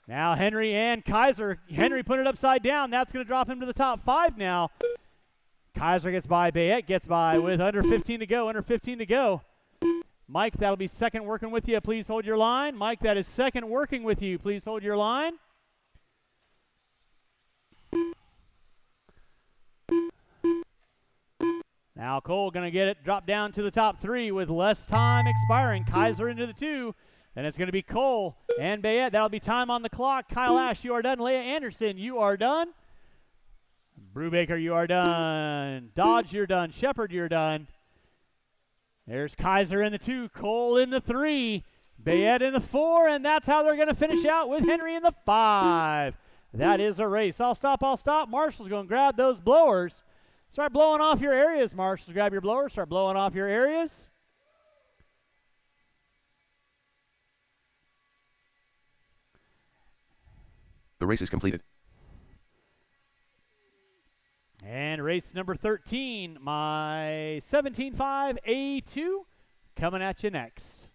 Now Henry and Kaiser. Henry put it upside down. That's going to drop him to the top 5 now. Kaiser gets by. Bayette gets by with under 15 to go. Under 15 to go. Mike, that'll be second working with you. Please hold your line. Mike, that is second working with you. Please hold your line. Now Cole going to get it dropped down to the top 3 with less time expiring. Kaiser into the 2. Then it's going to be Cole and Bayette. That'll be time on the clock. Kyle Ash, you are done. Leah Anderson, you are done. Brubaker, you are done. Dodge, you're done. Shepard, you're done. There's Kaiser in the 2. Cole in the 3. Bayette in the 4. And that's how they're going to finish out with Henry in the 5. That is a race. I'll stop. Marshall's going to grab those blowers. Start blowing off your areas, Marshals. Grab your blowers. Start blowing off your areas. The race is completed. And race number 13, my 17.5 A2, coming at you next.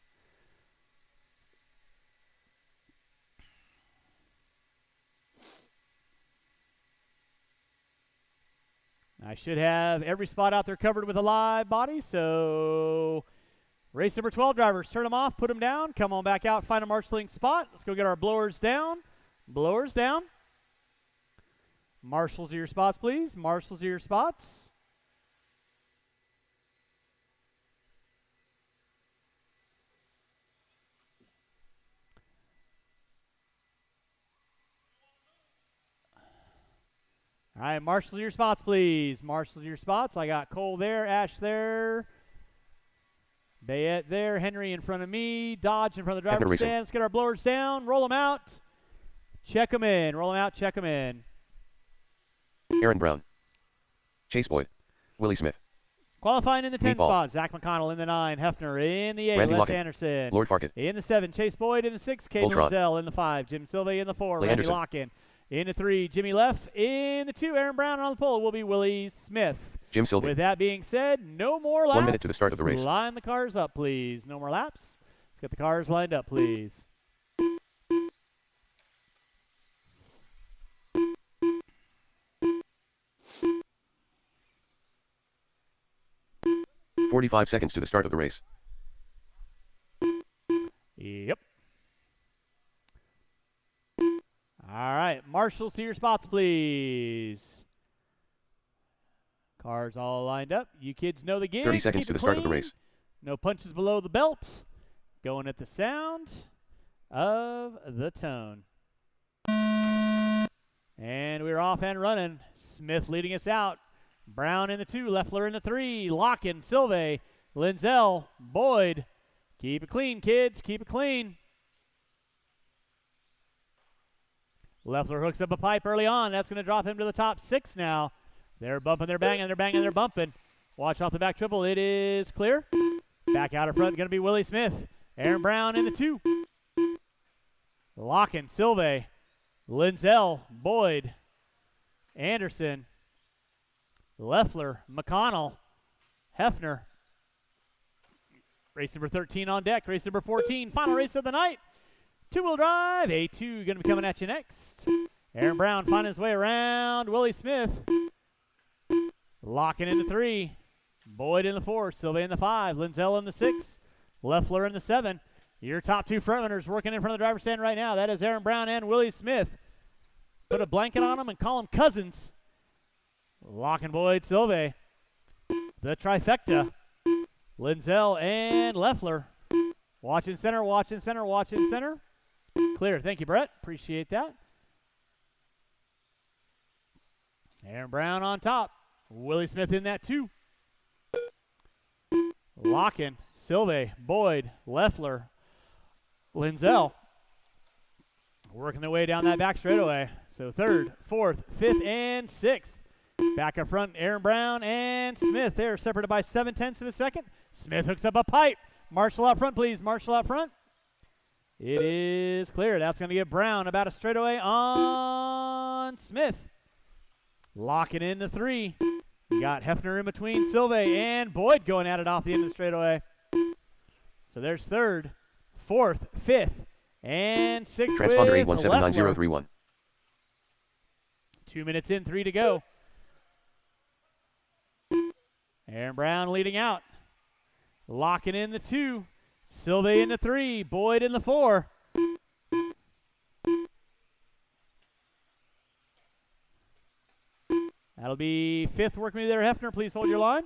I should have every spot out there covered with a live body, so race number 12 drivers, turn them off, put them down, come on back out, find a marshalling spot. Let's go get our blowers down. Blowers down. Marshals to your spots, please. Marshals to your spots. All right, marshals to your spots, please. Marshals to your spots. I got Cole there, Ash there, Bayette there, Henry in front of me, Dodge in front of the driver's stand. Let's get our blowers down, roll them out, check them in, roll them out, check them in. Aaron Brown, Chase Boyd, Willie Smith. Qualifying in the 10 Meatball. spot, Zach McConnell in the 9, Hefner in the 8, Randy Les Lockett. Anderson Lord Farkett. in the 7, Chase Boyd in the 6, Caden Voltron. Renzel in the 5, Jim Silva in the 4, Lee Randy Anderson. Locken in the 3, Jimmy Leff in the 2, Aaron Brown on the pole will be Willie Smith. Jim Sylvie. With that being said, no more laps. 1 minute to the start of the race. Line the cars up, please. No more laps. Let's get the cars lined up, please. "45 seconds to the start of the race. Yep. All right, marshals to your spots, please. Cars all lined up. You kids know the game. 30 seconds Keep to it the start of the clean. race. No punches below the belt. Going at the sound of the tone. And we're off and running. Smith leading us out. Brown in the 2, Leffler in the 3, Locken, Silve, Linzel, Boyd. Keep it clean, kids. Keep it clean. Leffler hooks up a pipe early on. That's going to drop him to the top 6 now. They're bumping, they're banging, they're banging, they're bumping. Watch off the back triple. It is clear. Back out in front, going to be Willie Smith. Aaron Brown in the 2. Locken, Silve, Linzel, Boyd, Anderson, Leffler, McConnell, Hefner. Race number 13 on deck. Race number 14, final race of the night. Two-wheel drive, A2 going to be coming at you next. Aaron Brown finding his way around. Willie Smith locking into 3. Boyd in the 4. Sylvain in the 5. Linzel in the 6. Leffler in the 7. Your top 2 front runners working in front of the driver's stand right now. That is Aaron Brown and Willie Smith. Put a blanket on them and call them cousins. Locking Boyd, Sylvain. The trifecta. Linzel and Leffler. Watching center, watching center, watching center. Clear. Thank you, Brett. Appreciate that. Aaron Brown on top. Willie Smith in that 2. Locking. Sylvain, Boyd, Leffler, Linzel. Working their way down that back straightaway. So 3rd, 4th, 5th, and 6th. Back up front, Aaron Brown and Smith. They're separated by 7/10 of a second. Smith hooks up a pipe. Marshall out front, please. Marshall out front. It is clear. That's going to get Brown about a straightaway on Smith. Locking in the 3. We got Hefner in between Sylvain and Boyd going at it off the end of the straightaway. So there's 3rd, 4th, 5th, and 6th. Transponder with 8179031. 2 minutes in, 3 to go. Aaron Brown leading out. Locking in the 2. Sylvain in the 3. Boyd in the 4. That'll be 5th working with there, Hefner. Please hold your line.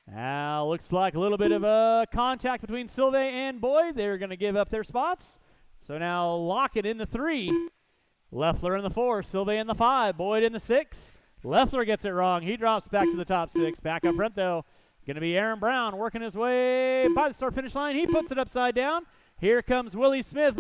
Now looks like a little bit of a contact between Sylvain and Boyd. They're going to give up their spots. So now Lockett in the 3. Leffler in the 4. Sylvain in the 5. Boyd in the 6. Leffler gets it wrong. He drops back to the top 6. Back up front, though, going to be Aaron Brown working his way by the start-finish line. He puts it upside down. Here comes Willie Smith.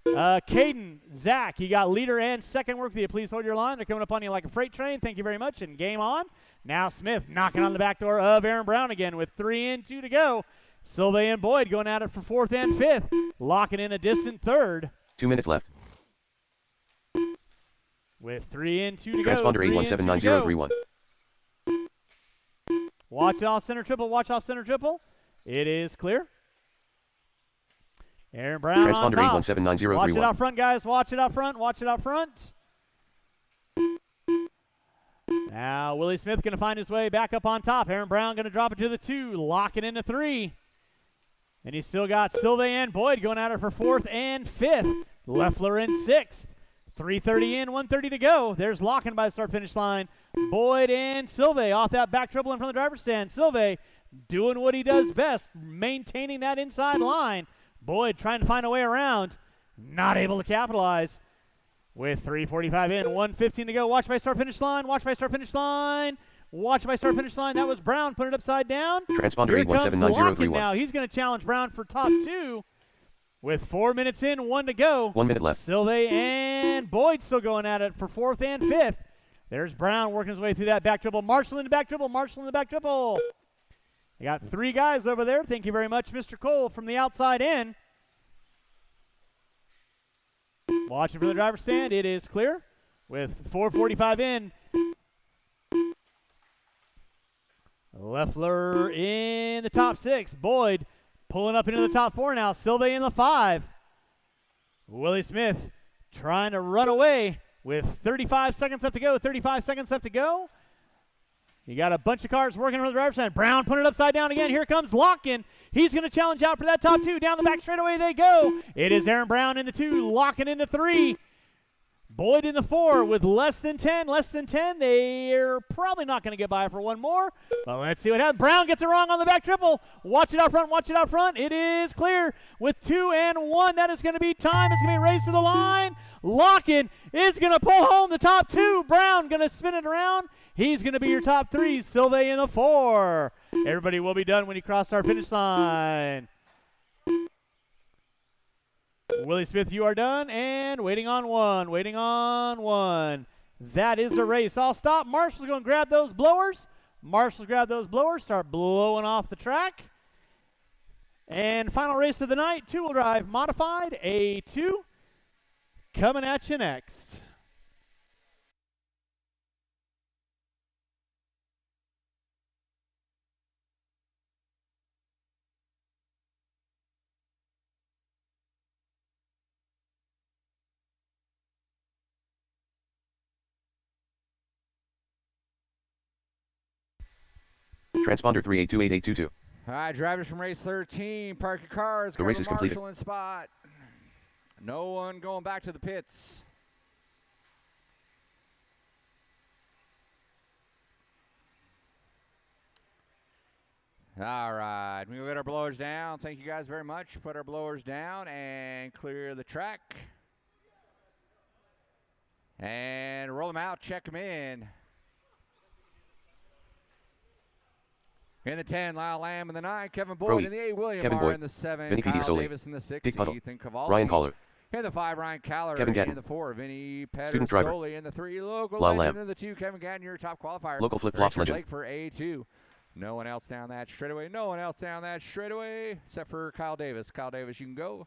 Caden, Zach, you got leader and second work with you. Please hold your line. They're coming up on you like a freight train. Thank you very much, and game on. Now Smith knocking on the back door of Aaron Brown again with 3 and 2 to go. Sylvain and Boyd going at it for 4th and 5th. Locking in a distant 3rd. 2 minutes left. With 3 and 2 to go. Transponder 8179031. Watch off center triple. Watch off center triple. It is clear. Aaron Brown on Transponder top. 8179031. Watch it out front, guys. Watch it out front. Watch it out front. Now Willie Smith going to find his way back up on top. Aaron Brown going to drop it to the 2. Locking into 3. And he's still got Sylvain and Boyd going at it for 4th and 5th. Leffler in 6th. 3:30 in, 1:30 to go. There's Locking by the start-finish line. Boyd and Sylvain off that back triple in front of the driver's stand. Sylvain doing what he does best, maintaining that inside line. Boyd trying to find a way around. Not able to capitalize. With 3:45 in, 1:15 to go. Watch by start-finish line. Watch by start-finish line. Watch by start-finish line. That was Brown. Put it upside down. Transponder Here comes 8179031. now. He's going to challenge Brown for top 2. With 4 minutes in, 1 to go. 1 minute left. Sylvain and Boyd still going at it for 4th and 5th. There's Brown working his way through that back triple. Marshall in the back triple. Marshall in the back triple. You got 3 guys over there. Thank you very much, Mr. Cole, from the outside in. Watching for the driver's stand. It is clear. With 4:45 in. Leffler in the top 6. Boyd pulling up into the top 4 now. Sylvain in the 5. Willie Smith trying to run away with 35 seconds left to go. 35 seconds left to go. You got a bunch of cars working on the driver's side. Brown putting it upside down again. Here comes Lockin. He's going to challenge out for that top 2. Down the back straightaway they go. It is Aaron Brown in the 2. Locking into 3. Boyd in the 4 with less than 10. Less than 10. They're probably not going to get by for one more. But let's see what happens. Brown gets it wrong on the back triple. Watch it out front. Watch it out front. It is clear with 2 and 1. That is going to be time. It's going to be a race to the line. Lockin is going to pull home the top 2. Brown going to spin it around. He's going to be your top 3. Sylvain in the 4. Everybody will be done when you cross our finish line. Willie Smith, you are done, and waiting on 1. Waiting on 1. That is the race. I'll stop. Marshall's going to grab those blowers. Marshall's grab those blowers, start blowing off the track. And final race of the night, 2-wheel drive modified, A2. Coming at you next. Transponder 382822. All right, drivers from race 13, park your cars. The race grab is a completed. marshal in spot. No one going back to the pits. All right, we get our blowers down. Thank you guys very much. Put our blowers down and clear the track. And roll them out, check them in. In the 10, Lyle Lamb. In the 9, Kevin Boyd. Brody, In the 8, William Kevin Marr. Boyd, In the 7, Vinny Kyle Pidiasoli, Davis. In the 6, Dick Puddle, Ethan Kowalski. Ryan Collar, In the 5, Ryan Caller. Kevin Gatton. In the 4, Vinny Student driver. Pedersoli. In the 3, local Lyle legend. Lamb. In the 2, Kevin Gatton, your top qualifier. Local flip-flops Richard legend. Lake for A2. No one else down that straightaway. No one else down that straightaway except for Kyle Davis. Kyle Davis, you can go.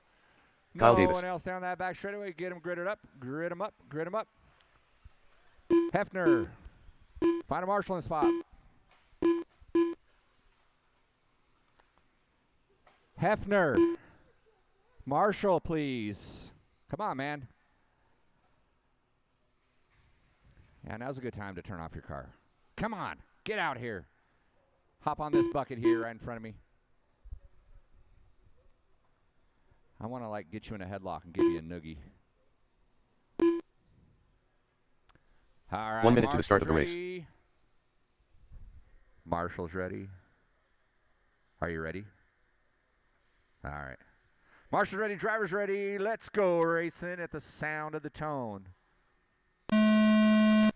Kyle no Davis. one else down that back straightaway. Get him gridded up. Grid him up. Grid him up. Hefner. Find a marshal in spot. Hefner. Marshall, please. Come on, man. Yeah, now's a good time to turn off your car. Come on. Get out here. Hop on this bucket here right in front of me. I want to, like, get you in a headlock and give you a noogie. All right. 1 minute to the start of the Marshall's race. ready. Marshall's ready. Are you ready? All right. Marshall's ready. Driver's ready. Let's go racing at the sound of the tone. Here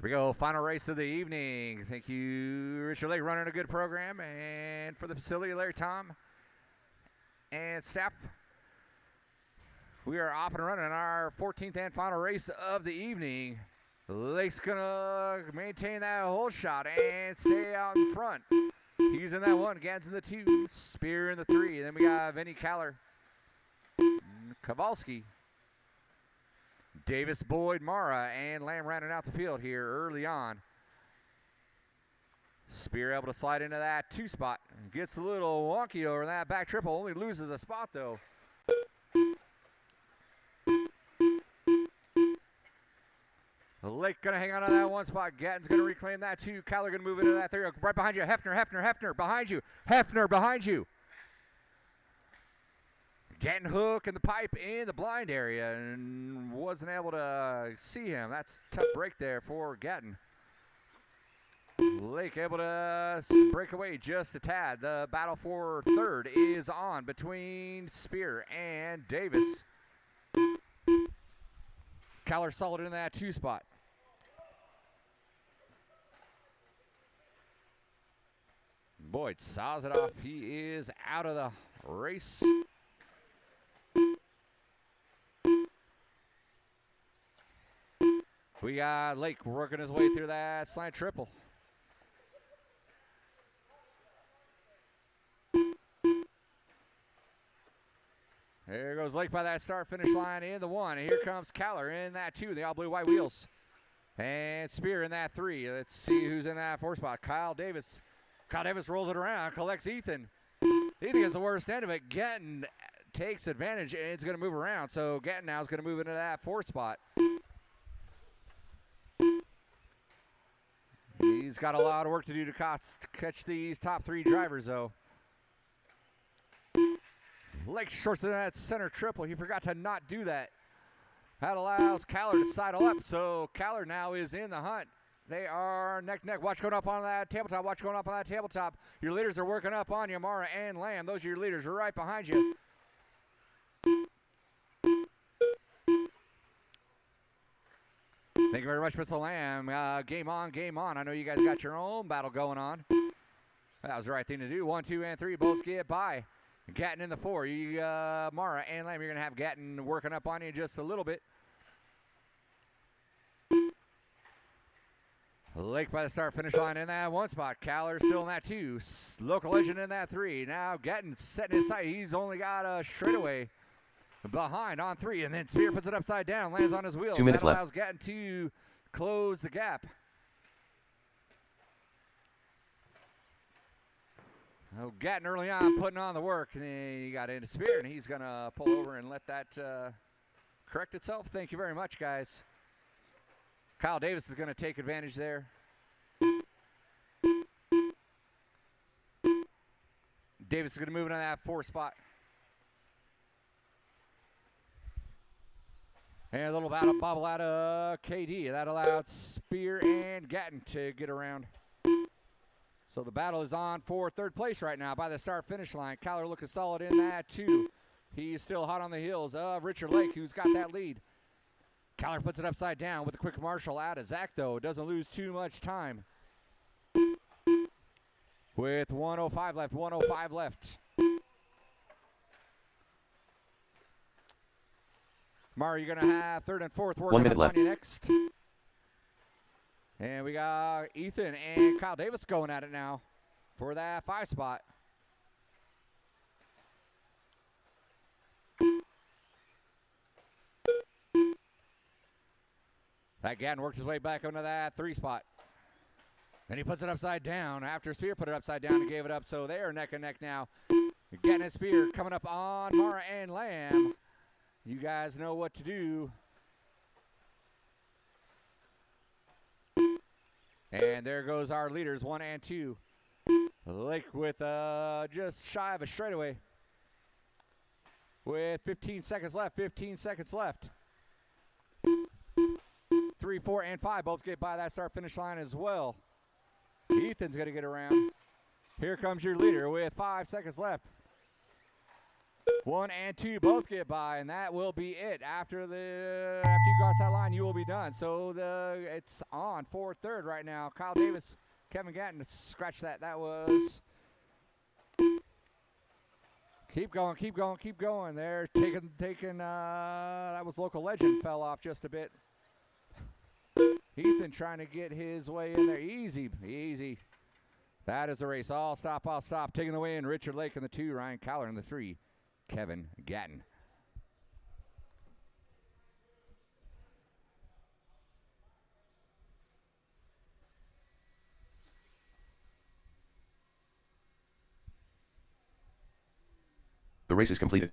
we go. Final race of the evening. Thank you, Richard Lake, running a good program. And for the facility, Larry Tom and staff. We are off and running our 14th and final race of the evening. Lake's going to maintain that whole shot and stay out in front. He's in that 1. Gads in the 2. Spear in the 3. Then we got Vinny Caller. Kowalski. Davis, Boyd, Mara, and Lamb rounding out the field here early on. Spear able to slide into that 2 spot. Gets a little wonky over that back triple. Only loses a spot, though. Lake going to hang on to that 1 spot. Gatton's going to reclaim that 2. Caller going to move into that 3. Right behind you. Hefner behind you. Hefner behind you. Gatton hook in the pipe in the blind area and wasn't able to see him. That's a tough break there for Gatton. Lake able to break away just a tad. The battle for 3rd is on between Spear and Davis. Caller solid in that 2 spot. Boyd saws it off. He is out of the race. We got Lake working his way through that slant triple. There goes Lake by that start-finish line in the 1. And here comes Caller in that 2, the all-blue white wheels. And Spear in that 3. Let's see who's in that 4 spot. Kyle Davis. Kyle Davis rolls it around, collects Ethan. Ethan gets the worst end of it. Gatton takes advantage, and it's going to move around. So Gatton now is going to move into that 4 spot. He's got a lot of work to do to catch these top 3 drivers, though. Lake shorts in that center triple. He forgot to not do that. That allows Caller to sidle up, so Caller now is in the hunt. They are neck to neck. Watch going up on that tabletop. Watch going up on that tabletop. Your leaders are working up on you, Mara and Lamb. Those are your leaders right behind you. Thank you very much, Mr. Lamb. Game on, game on. I know you guys got your own battle going on. That was the right thing to do. 1, 2, and 3 both get by. Gatton in the 4. Mara and Lamb, you're going to have Gatton working up on you just a little bit. Lake by the start-finish line in that 1 spot. Caller still in that 2. Local legend in that 3. Now Gatton setting his sight. He's only got a straightaway behind on 3. And then Spear puts it upside down. Lands on his wheels. 2 minutes that allows left. Gatton to close the gap. Oh, Gatton early on putting on the work. And then he got into Spear. And he's going to pull over and let that correct itself. Thank you very much, guys. Kyle Davis is going to take advantage there. Davis is going to move into that 4 spot. And a little bobble out of KD. That allowed Spear and Gatton to get around. So the battle is on for 3rd place right now by the start-finish line. Kyler looking solid in that, too. He's still hot on the heels of Richard Lake, who's got that lead. Kyler puts it upside down with a quick marshal out of Zach, though. Doesn't lose too much time. With 105 left, 105 left. Mari, you're going to have 3rd and 4th. We're 1 going minute to left. on you next. And we got Ethan and Kyle Davis going at it now for that 5 spot. That Gatton worked his way back into that 3 spot. Then he puts it upside down. After Spear put it upside down and gave it up, so they are neck and neck now. Gatton and Spear coming up on Mara and Lamb. You guys know what to do. And there goes our leaders, 1 and 2. Lake with just shy of a straightaway. With 15 seconds left, 15 seconds left. 3, 4, and 5 both get by that start-finish line as well. Ethan's going to get around. Here comes your leader with 5 seconds left. 1 and 2 both get by, and that will be it. After you cross that line, you will be done. So it's on for 3rd right now. Kyle Davis, Kevin Gatton, scratch that. That was. Keep going, keep going, keep going. They're taking. That was Local Legend, fell off just a bit. Ethan trying to get his way in there. Easy, easy. That is the race. I'll stop. Taking the way in, Richard Lake in the 2, Ryan Kyler in the 3, Kevin Gatton. The race is completed.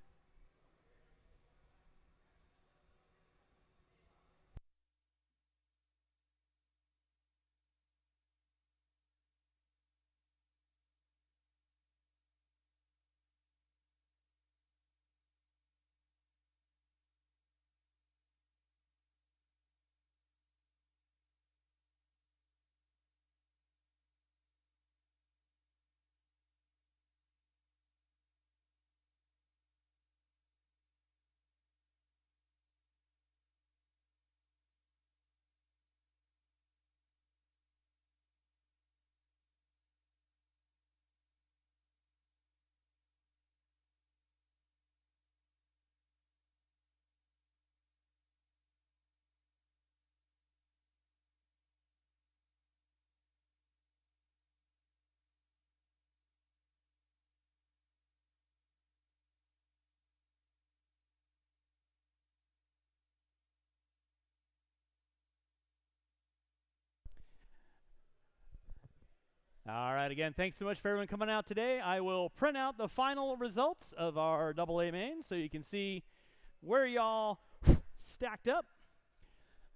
All right, again, thanks so much for everyone coming out today. I will print out the final results of our AA main so you can see where y'all stacked up.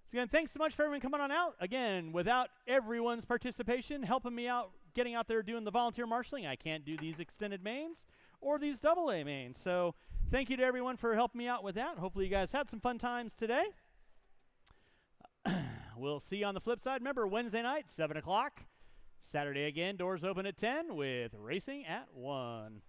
So again, thanks so much for everyone coming on out. Again, without everyone's participation, helping me out, getting out there doing the volunteer marshaling, I can't do these extended mains or these AA mains. So thank you to everyone for helping me out with that. Hopefully you guys had some fun times today. We'll see you on the flip side. Remember, Wednesday night, 7 o'clock. Saturday again, doors open at 10 with racing at 1.